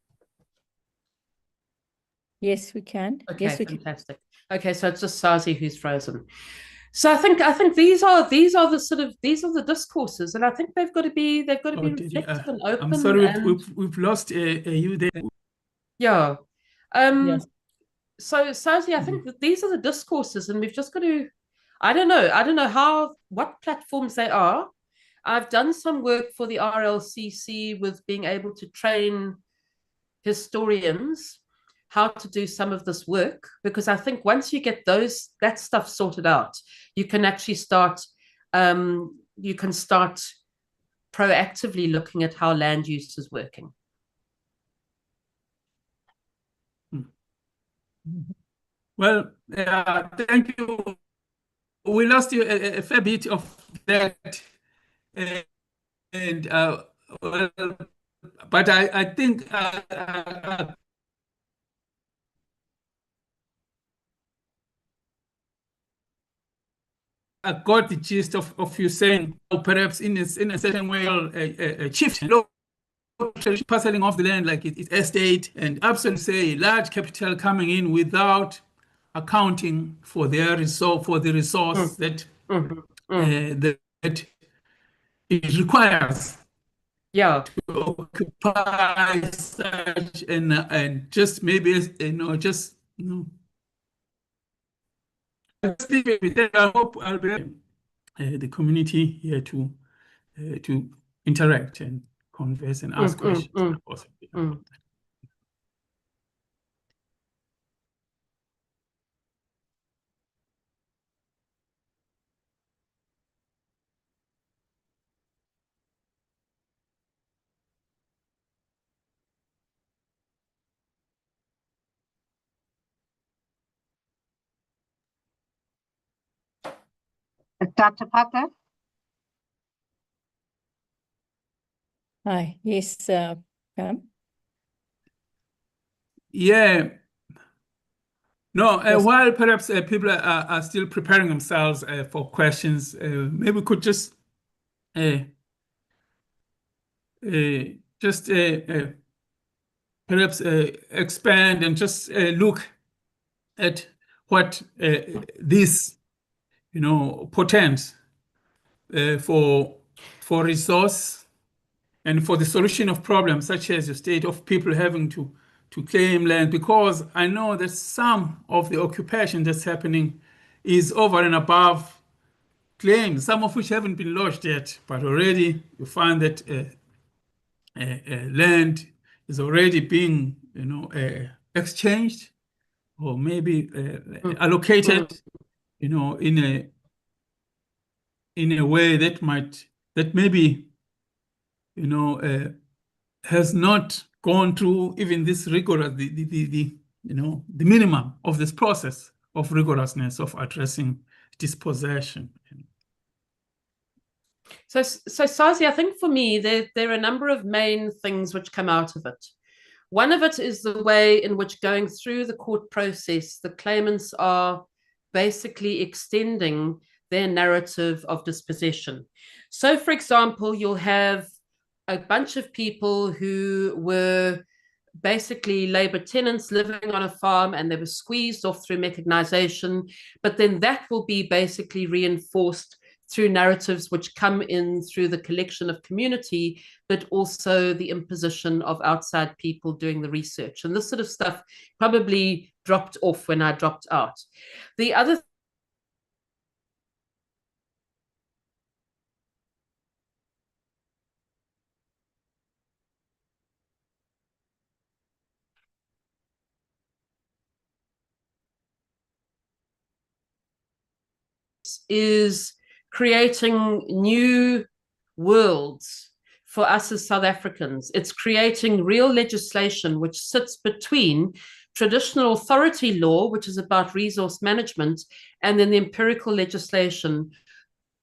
Yes, we can. Okay, Yes, we can. fantastic. Okay, so it's just Sazi who's frozen. So I think these are the discourses, and I think they've got to be reflective and open. I'm sorry, and we've lost you there. yeah. Yes. So Sazi, I think that these are the discourses, and we've just got to. I don't know what platforms they are. I've done some work for the RLCC with being able to train historians how to do some of this work, because I think once you get that stuff sorted out, you can actually start proactively looking at how land use is working. Well, thank you. We lost you a fair bit of that, and well, but I think I got the gist of you saying, perhaps in a certain way, a shift, parceling off the land like it's estate, and absolutely say large capital coming in without accounting for the resource that that it requires. Yeah. To occupy such and just maybe just leave it with that. I hope I'll be the community here to interact and converse and ask questions. Possibly. Dr. Parker? Hi. Yes, Pam. Yeah. No, Yes. while perhaps people are still preparing themselves for questions, maybe we could just perhaps expand and just look at what this, portends for resource and for the solution of problems such as the state of people having to claim land, because I know that some of the occupation that's happening is over and above claims, some of which haven't been lodged yet, but already you find that land is already being, exchanged or maybe allocated, in a way that maybe, has not gone through even this rigorous, the minimum of this process of rigorousness of addressing dispossession. So Sazi, I think for me, there are a number of main things which come out of it. One of it is the way in which, going through the court process, the claimants are basically extending their narrative of dispossession. So, for example, you'll have a bunch of people who were basically labor tenants living on a farm, and they were squeezed off through mechanization, but then that will be basically reinforced through narratives which come in through the collection of community, but also the imposition of outside people doing the research. And this sort of stuff probably dropped off when I dropped out. The other is creating new worlds for us as South Africans. It's creating real legislation which sits between traditional authority law, which is about resource management, and then the empirical legislation,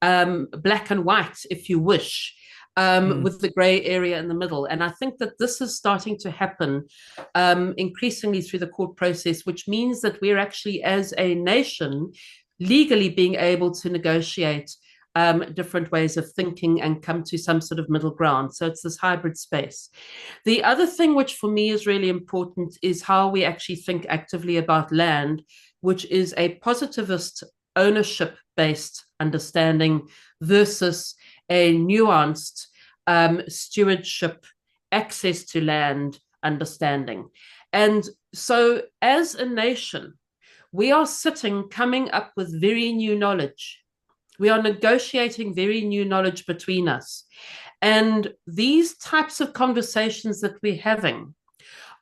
black and white, if you wish, with the gray area in the middle. And I think that this is starting to happen increasingly through the court process, which means that we're actually, as a nation, legally being able to negotiate different ways of thinking and come to some sort of middle ground. So it's this hybrid space. The other thing which for me is really important is how we actually think actively about land, which is a positivist ownership-based understanding versus a nuanced stewardship, access to land understanding. And so as a nation, we are coming up with very new knowledge. We are negotiating very new knowledge between us. And these types of conversations that we're having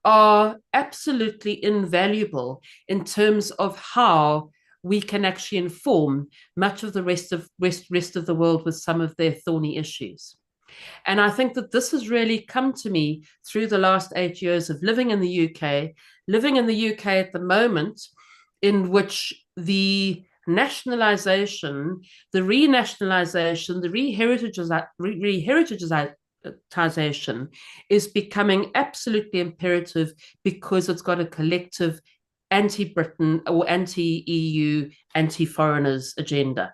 are absolutely invaluable in terms of how we can actually inform much of the rest of the world with some of their thorny issues. And I think that this has really come to me through the last 8 years of living in the UK at the moment, in which the nationalization, the renationalization, the reheritageization is becoming absolutely imperative because it's got a collective anti-Britain or anti-EU, anti-foreigners agenda.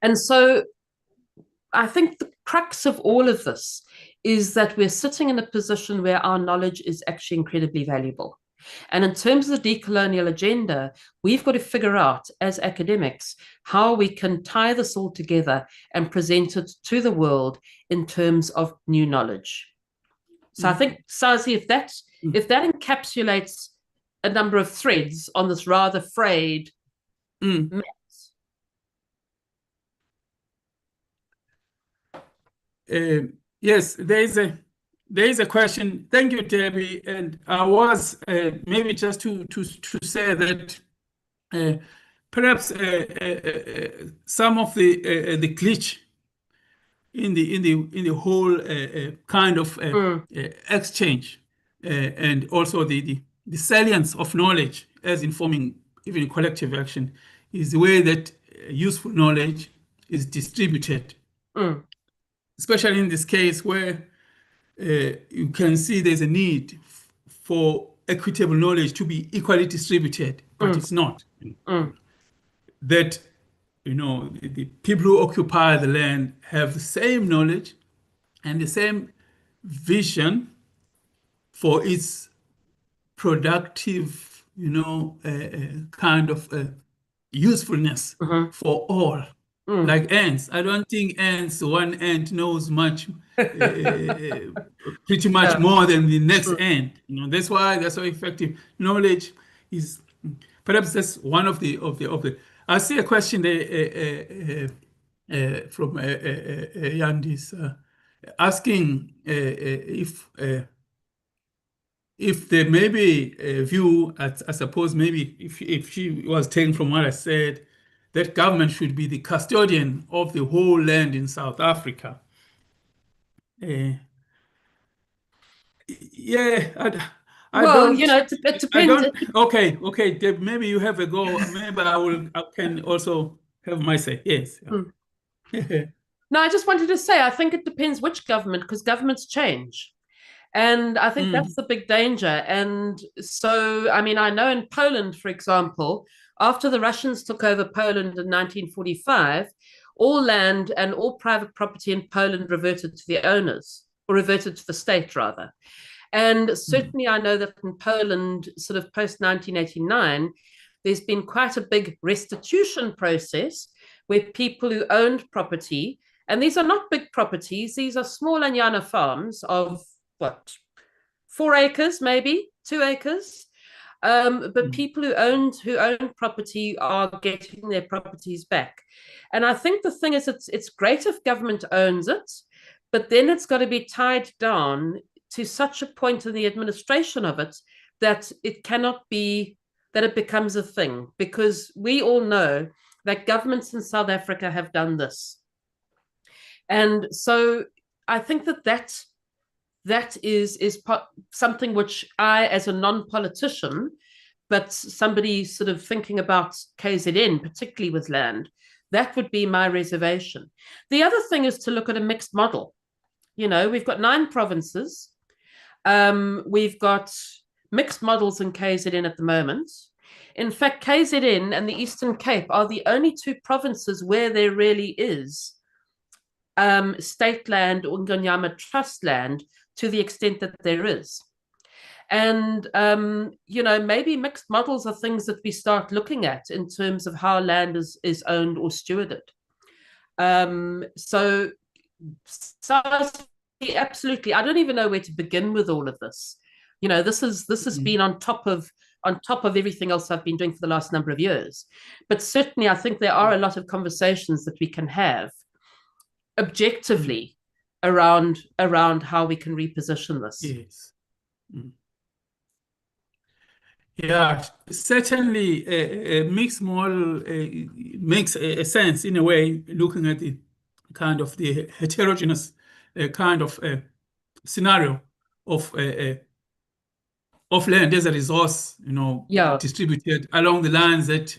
And so I think the crux of all of this is that we're sitting in a position where our knowledge is actually incredibly valuable. And in terms of the decolonial agenda, we've got to figure out as academics how we can tie this all together and present it to the world in terms of new knowledge. So I think, Sazi, if that encapsulates a number of threads on this rather frayed mess. Yes, there is a question. Thank you, Debbie. And I was maybe just to say that perhaps some of the glitch in the whole kind of exchange and also the salience of knowledge as informing even collective action is the way that useful knowledge is distributed. Especially in this case where you can see there's a need for equitable knowledge to be equally distributed, but it's not. That, the people who occupy the land have the same knowledge and the same vision for its productive, kind of usefulness for all. Like ants. I don't think one ant knows much, pretty much more than the next ant. That's why that's so effective. Knowledge is perhaps that's one of the. I see a question there from Yandis asking if there may be a view, I suppose maybe if she was taken from what I said, that government should be the custodian of the whole land in South Africa. Yeah, it depends. Okay, Deb, maybe you have a go. Maybe I can also have my say. Yes. No, I just wanted to say, I think it depends which government, because governments change. And I think that's the big danger. And so, I mean, I know in Poland, for example, after the Russians took over Poland in 1945, all land and all private property in Poland reverted to the owners, or reverted to the state, rather. And certainly I know that in Poland, sort of post-1989, there's been quite a big restitution process where people who owned property, and these are not big properties, these are small Anyana farms of, 4 acres, maybe 2 acres. But people who own property are getting their properties back. And I think the thing is, it's great if government owns it, but then it's got to be tied down to such a point in the administration of it that it cannot be, that it becomes a thing, because we all know that governments in South Africa have done this. And so I think that is something which I, as a non-politician, but somebody sort of thinking about KZN, particularly with land, that would be my reservation. The other thing is to look at a mixed model. We've got 9 provinces. We've got mixed models in KZN at the moment. In fact, KZN and the Eastern Cape are the only two provinces where there really is state land or Ngonyama trust land to the extent that there is. And, you know, maybe mixed models are things that we start looking at in terms of how land is owned or stewarded. So absolutely, I don't even know where to begin with all of this. You know, this has been on top of everything else I've been doing for the last number of years. But certainly, I think there are a lot of conversations that we can have objectively around how we can reposition this. Yes. Yeah, certainly a mixed model makes a sense in a way, looking at the kind of the heterogeneous kind of scenario of land as a resource, you know, Yeah. distributed along the lines that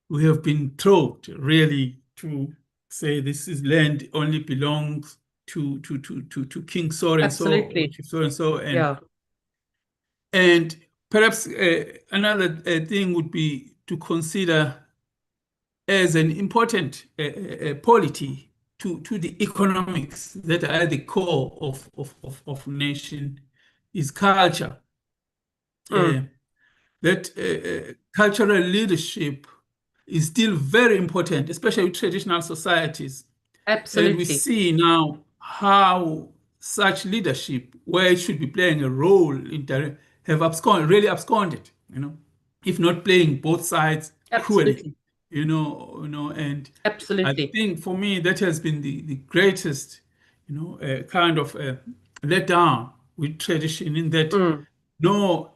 we have been taught really to say this is land only belongs to King so and so, Absolutely. so and so, and Yeah. and perhaps another thing would be to consider as an important polity to the economics that are at the core of nation is culture. That cultural leadership is still very important, especially with traditional societies. Absolutely. And we see now how such leadership, where it should be playing a role in really absconded, you know, if not playing both sides Absolutely. equally, you know, and Absolutely. I think for me that has been the greatest, you know, kind of letdown with tradition, in that no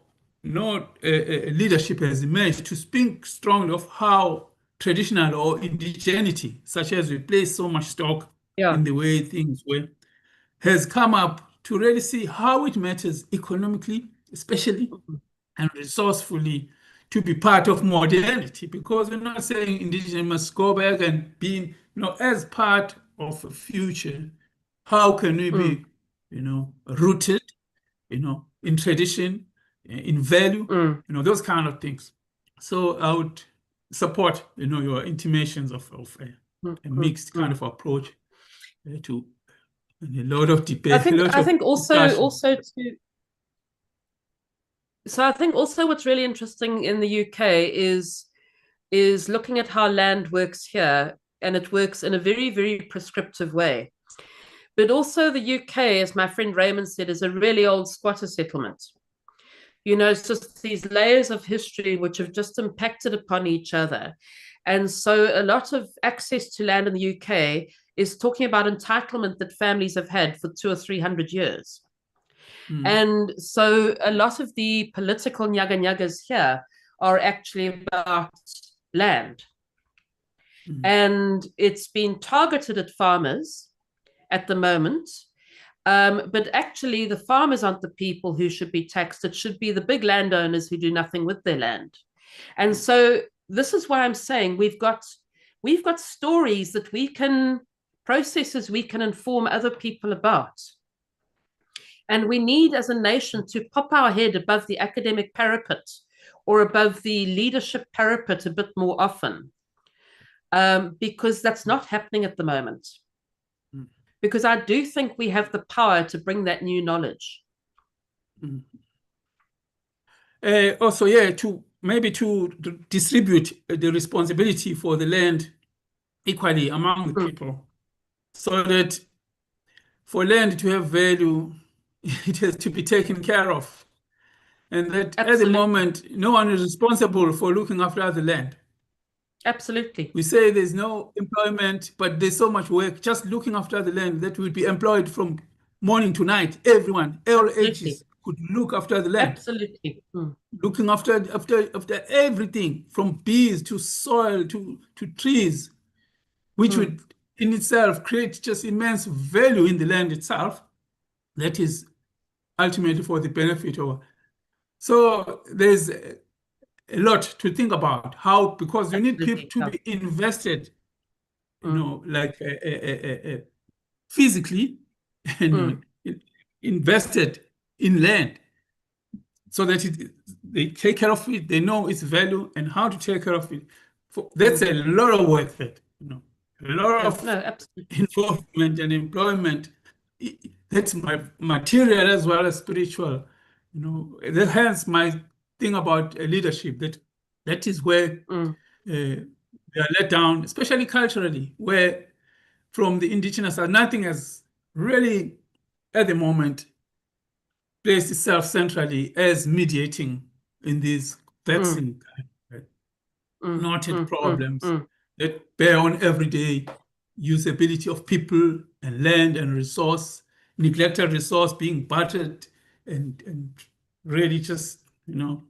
leadership has emerged to speak strongly of how traditional or indigeneity, such as we place so much stock in the way things were, has come up to really see how it matters economically, especially, and resourcefully, to be part of modernity. Because we're not saying indigenous must go back and be, you know, as part of a future. How can we be, you know, rooted, you know, in tradition, in value, you know, those kind of things. So I would support, you know, your intimations of a mixed kind of approach to a lot of debate. I think also to. So I think also what's really interesting in the UK is looking at how land works here, and it works in a very, very prescriptive way. But also the UK, as my friend Raymond said, is a really old squatter settlement. You know, it's just these layers of history which have just impacted upon each other. And so a lot of access to land in the UK is talking about entitlement that families have had for 200 or 300 years. And so a lot of the political nyaga-nyagas here are actually about land. And it's been targeted at farmers at the moment. But actually, the farmers aren't the people who should be taxed. It should be the big landowners who do nothing with their land. And so this is why I'm saying we've got stories that we can, processes we can inform other people about. And we need, as a nation, to pop our head above the academic parapet or above the leadership parapet a bit more often, because that's not happening at the moment. Because I do think we have the power to bring that new knowledge. Also, yeah, to distribute the responsibility for the land equally among the people, so that for land to have value, it has to be taken care of. And that at the moment, no one is responsible for looking after the land. Absolutely. We say there's no employment, but there's so much work just looking after the land that will be employed from morning to night. Everyone, all ages could look after the land. Absolutely. Looking after everything, from bees to soil to trees, which would in itself create just immense value in the land itself. That is ultimately for the benefit of. So there's a lot to think about how, because you need people to be invested, you know, like physically, and invested in land, so that they take care of it, they know its value and how to take care of it. That's a lot of work, that, you know, a lot Yeah, of no, absolutely. involvement and employment. That's my material as well as spiritual. You know, hence my thing about leadership, that is where they are let down, especially culturally, where from the indigenous side, nothing has really, at the moment, placed itself centrally as mediating in these vexing, knotted problems that bear on everyday usability of people and land and resource, neglected resource being bartered and really just, you know,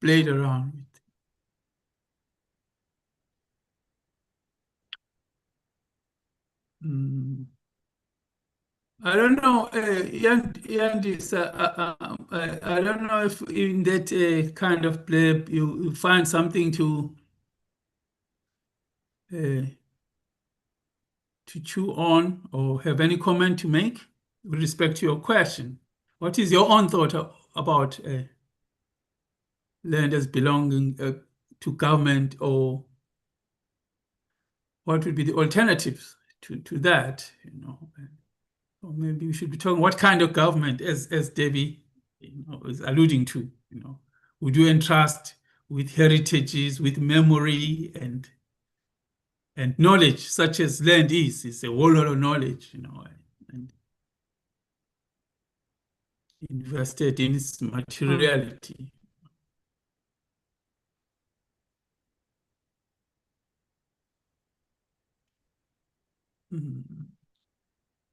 played around with. I don't know, Yandis, I don't know if in that kind of play you find something to chew on or have any comment to make with respect to your question. What is your own thought about land as belonging to government, or what would be the alternatives to that? You know, or maybe we should be talking what kind of government, as Debbie, you know, is alluding to. You know, would you entrust with heritages, with memory and knowledge, such as land is? It's a whole lot of knowledge, you know, and invested in its materiality.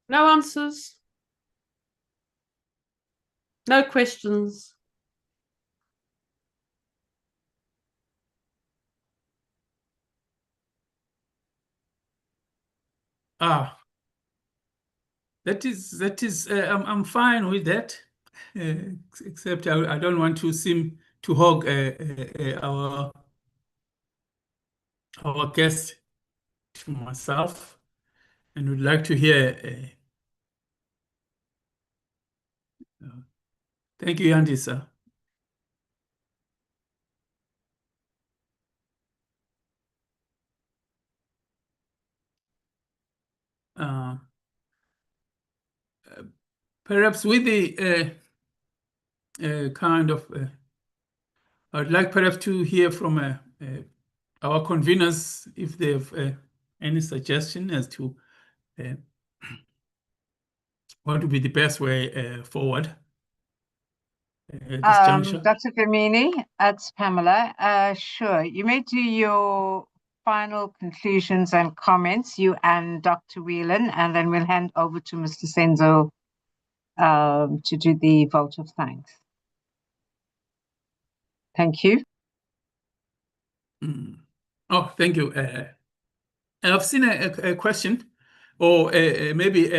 No answers. No questions. That is I'm fine with that, except I don't want to seem to hog our guest to myself, and would like to hear. Thank you, Andy, sir. Perhaps with the kind of, I'd like perhaps to hear from our conveners if they have any suggestion as to what would be the best way forward at this juncture. Dr. Gamini, that's Pamela. Sure, you may do your final conclusions and comments, you and Dr. Whelan, and then we'll hand over to Mr. Senzo to do the vote of thanks. Thank you. Oh, thank you. I've seen a question, or maybe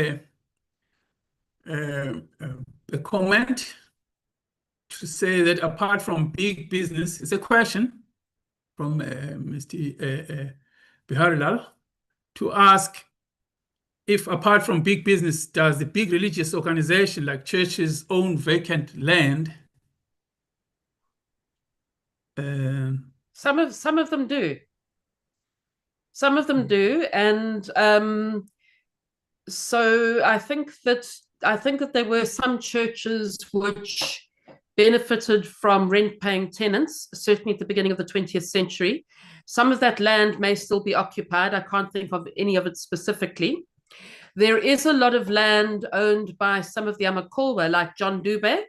a comment to say that apart from big business, it's a question from Mr. Biharilal to ask if apart from big business, does the big religious organization like churches own vacant land? Some of them do. Some of them do, and so I think that there were some churches which benefited from rent-paying tenants, certainly at the beginning of the 20th century. Some of that land may still be occupied. I can't think of any of it specifically. There is a lot of land owned by some of the Amakolwa, like John Dube,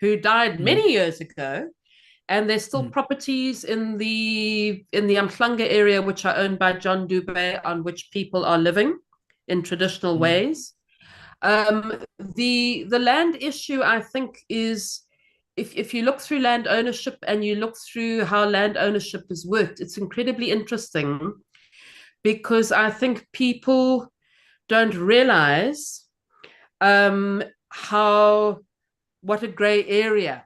who died many years ago. And there's still properties in the Amhlanga area which are owned by John Dube, on which people are living in traditional ways. The land issue, I think, is if you look through land ownership and you look through how land ownership has worked, it's incredibly interesting, because I think people don't realize what a gray area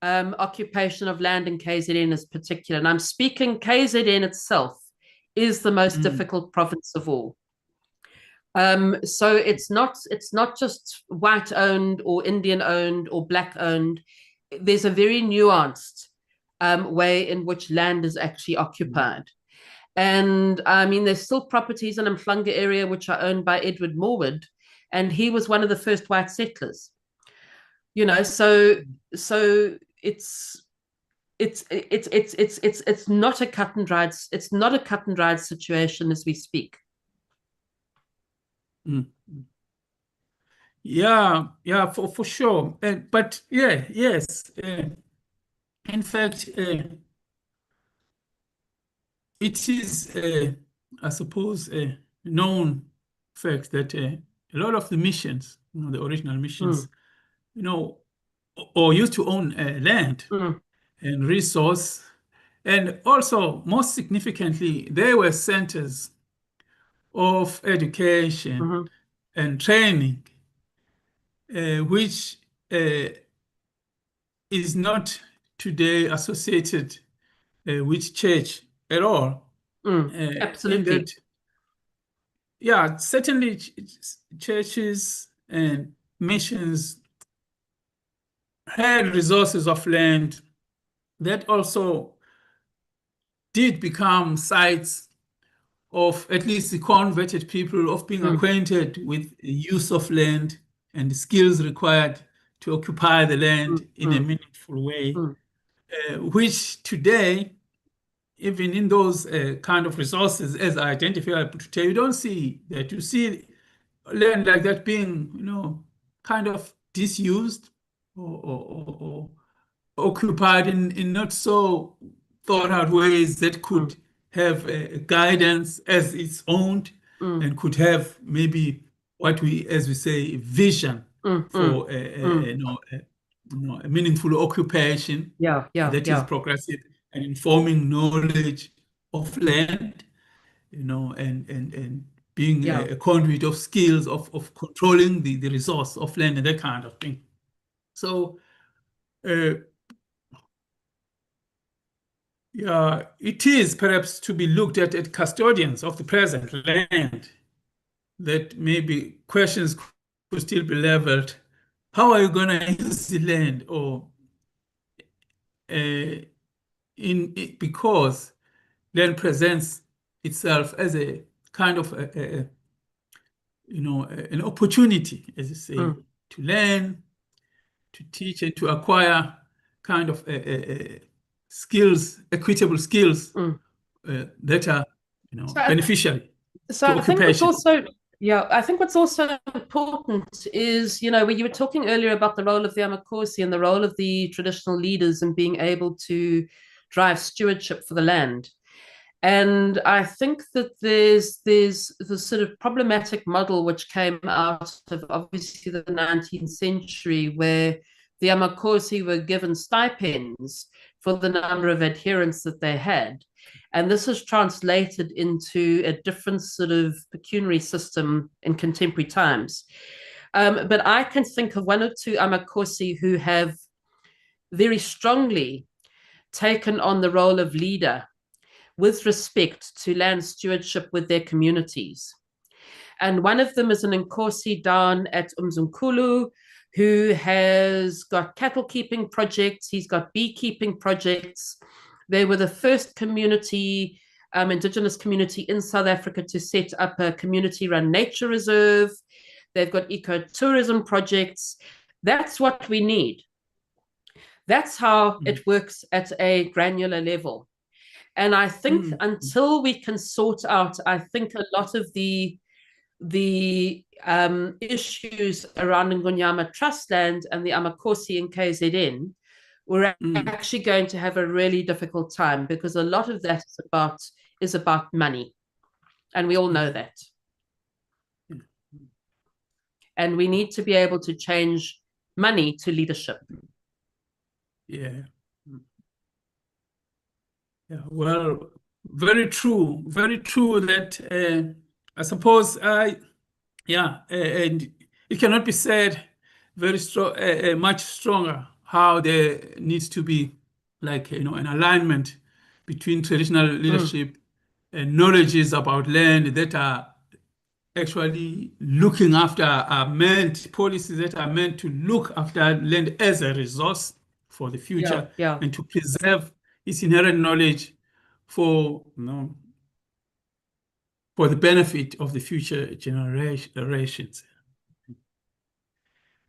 occupation of land in KZN is particular. And I'm speaking KZN itself is the most difficult province of all. So it's not just white owned or Indian owned or black owned. There's a very nuanced way in which land is actually occupied. And I mean, there's still properties in the Mhlanga area which are owned by Edward Morwood, and he was one of the first white settlers. You know, so it's not a cut and dried situation as we speak. Yeah, for sure. But yeah, yes. In fact, it is, I suppose, a known fact that a lot of the missions, the original missions, or used to own land and resource, and also most significantly, they were centers of education and training, which is not today associated with church at all. Absolutely. Yeah, certainly churches and missions had resources of land that also did become sites of at least the converted people of being acquainted with the use of land and the skills required to occupy the land in a meaningful way, which today, even in those kind of resources as identified today, you don't see that. You see land like that being, kind of disused or occupied in not so thought out ways that could have guidance as its own and could have maybe what we, as we say, vision for a meaningful occupation that is progressive and informing knowledge of land, and being a conduit of skills of controlling the resource of land and that kind of thing. So yeah, it is perhaps to be looked at custodians of the present land, that maybe questions could still be leveled. How are you going to use the land? Or because land presents itself as a kind of an opportunity, as you say, to learn, to teach, and to acquire kind of skills, equitable skills that are beneficial So to I think what's occupation. I think what's also important is, when you were talking earlier about the role of the Amakosi and the role of the traditional leaders in being able to drive stewardship for the land. And I think that there's this sort of problematic model which came out of obviously the 19th century, where the Amakosi were given stipends for the number of adherents that they had. And this has translated into a different sort of pecuniary system in contemporary times. But I can think of one or two Amakosi who have very strongly taken on the role of leader with respect to land stewardship with their communities. And one of them is an Nkosi down at Umzimkhulu, who has got cattle keeping projects, he's got beekeeping projects. They were the first community, indigenous community in South Africa to set up a community-run nature reserve. They've got ecotourism projects. That's what we need. That's how it works at a granular level. And I think until we can sort out, I think a lot of the issues around Ngonyama Trust Land and the Amakosi in KZN, we're actually going to have a really difficult time, because a lot of that is about money. And we all know that. And we need to be able to change money to leadership. Yeah. Yeah, well, very true that I suppose and it cannot be said very strong, much stronger, how there needs to be an alignment between traditional leadership and knowledges about land that are actually looking after policies that are meant to look after land as a resource for the future yeah. and to preserve its inherent knowledge for, for the benefit of the future generations.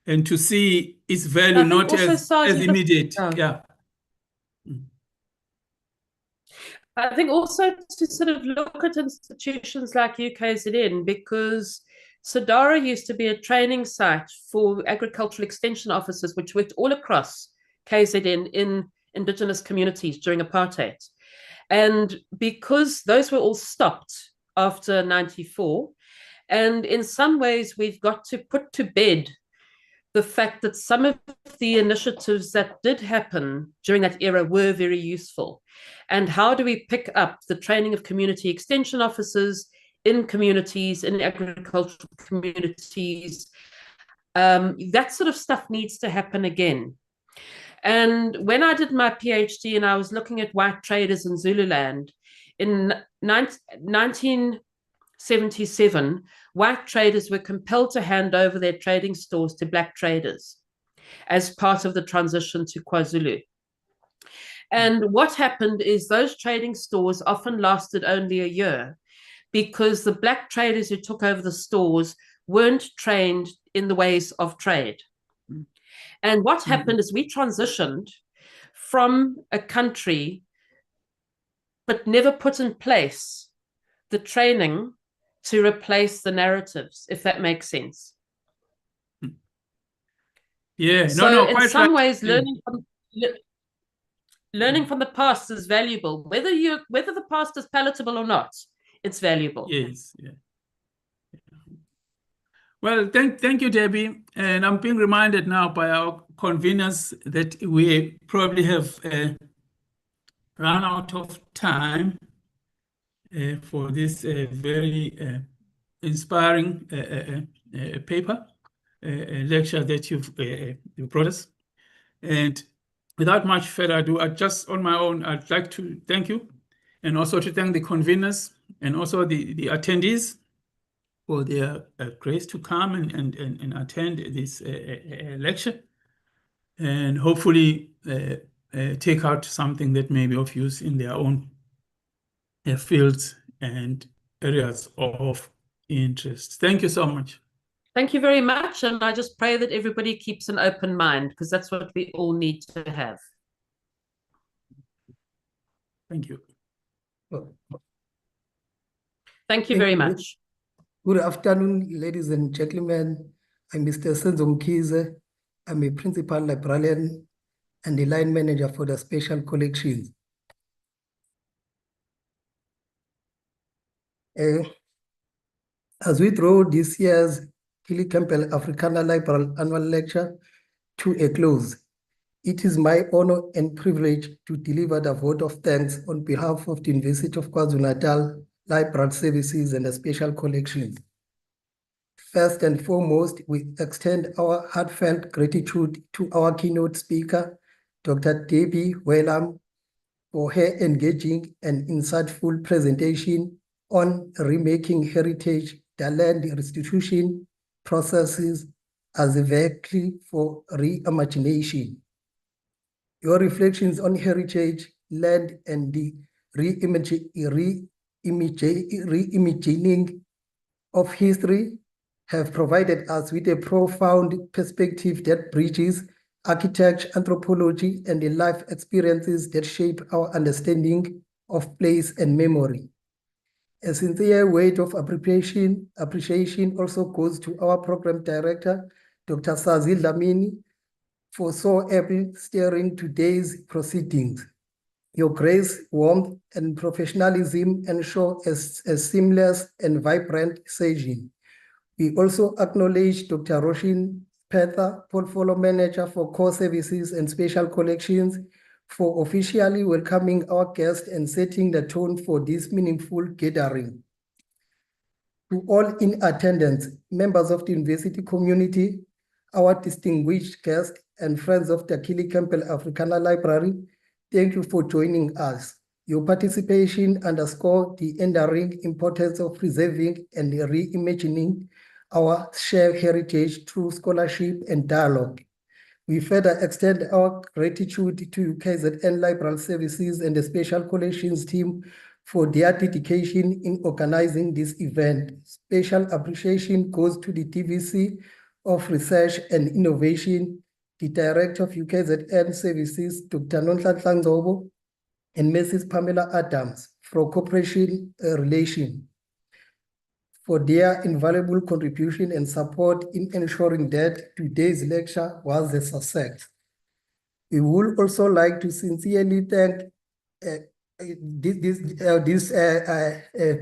And to see its value not as immediate. Yeah. I think also to sort of look at institutions like UKZN, because Sadara used to be a training site for agricultural extension officers, which worked all across KZN in indigenous communities during apartheid. And because those were all stopped after 94, and in some ways we've got to put to bed the fact that some of the initiatives that did happen during that era were very useful. And how do we pick up the training of community extension officers in communities, in agricultural communities? That sort of stuff needs to happen again. And when I did my PhD and I was looking at white traders in Zululand, in 1977, white traders were compelled to hand over their trading stores to black traders as part of the transition to KwaZulu. And what happened is those trading stores often lasted only a year because the black traders who took over the stores weren't trained in the ways of trade. And what happened is we transitioned from a country but never put in place the training to replace the narratives, if that makes sense. Yeah, so in some ways, learning from the past is valuable. Whether the past is palatable or not, it's valuable. Yes. Yeah. Well, thank you, Debbie. And I'm being reminded now by our conveners that we probably have run out of time for this very inspiring paper, lecture that you've brought us. And without much further ado, on my own, I'd like to thank you and also to thank the conveners and also the attendees for their grace to come and attend this lecture, and hopefully take out something that may be of use in their own fields and areas of interest. Thank you so much. Thank you very much. And I just pray that everybody keeps an open mind, because that's what we all need to have. Thank you. Thank you very much. Good afternoon, ladies and gentlemen. I'm Mr. Senzo Mkhize. I'm a principal librarian and the line manager for the special collections. As we draw this year's Killie Campbell Africana Library Annual Lecture to a close, it is my honor and privilege to deliver the vote of thanks on behalf of the University of KwaZulu-Natal Library Services and the Special Collections. First and foremost, we extend our heartfelt gratitude to our keynote speaker, Dr. Debbie Whelan, for her engaging and insightful presentation on remaking heritage, the land restitution processes as a vehicle for reimagination. Your reflections on heritage, land, and the reimagining of history have provided us with a profound perspective that bridges architecture, anthropology, and the life experiences that shape our understanding of place and memory. A sincere word of appreciation also goes to our program director, Dr. Sazi Dlamini, for so ably steering today's proceedings. Your grace, warmth, and professionalism ensure a seamless and vibrant session. We also acknowledge Dr. Roshin Petha, Portfolio Manager for Core Services and Special Collections, for officially welcoming our guests and setting the tone for this meaningful gathering. To all in attendance, members of the university community, our distinguished guests, and friends of the Killie Campbell Africana Library, thank you for joining us. Your participation underscores the enduring importance of preserving and reimagining our shared heritage through scholarship and dialogue. We further extend our gratitude to UKZN Library Services and the Special Collections team for their dedication in organizing this event. Special appreciation goes to the TVC of Research and Innovation, the Director of UKZN Services, Dr. Nonhlanhla Ngcobo, and Mrs. Pamela Adams for Cooperation Relation, for their invaluable contribution and support in ensuring that today's lecture was a success. We would also like to sincerely thank this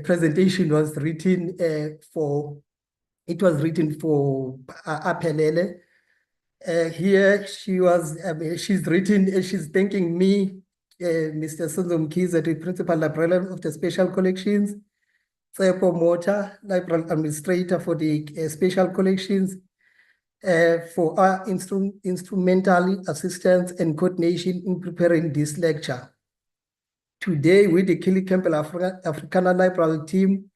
presentation was written for Aphelele. Here she's thanking me, Mr. Senzo Mkhize, the Principal Librarian of the Special Collections, Tsepo Mota, Library Administrator for the Special Collections, for our instrumental assistance and coordination in preparing this lecture. Today, with the Killie Campbell Africana Library team,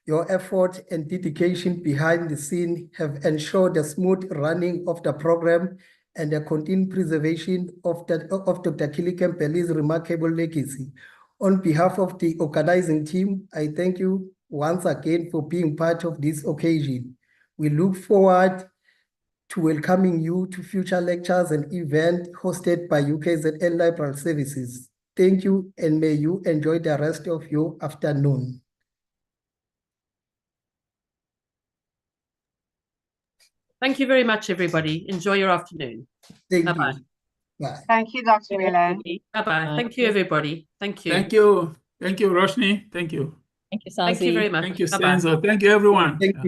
your effort and dedication behind the scene have ensured the smooth running of the program and the continued preservation of Dr. Killie Campbell's remarkable legacy. On behalf of the organizing team, I thank you once again for being part of this occasion. We look forward to welcoming you to future lectures and events hosted by UKZN Library Services. Thank you, and may you enjoy the rest of your afternoon. Thank you very much, everybody. Enjoy your afternoon. Thank Bye-bye. you. Bye. Thank you, Dr. Whelan. Bye-bye. Thank you, everybody. Thank you. Thank you. Thank you, Roshni. Thank you. Thank you, Sanzi. Thank you very much. Thank you, Bye-bye. Senzo. Thank you, everyone. Thank you.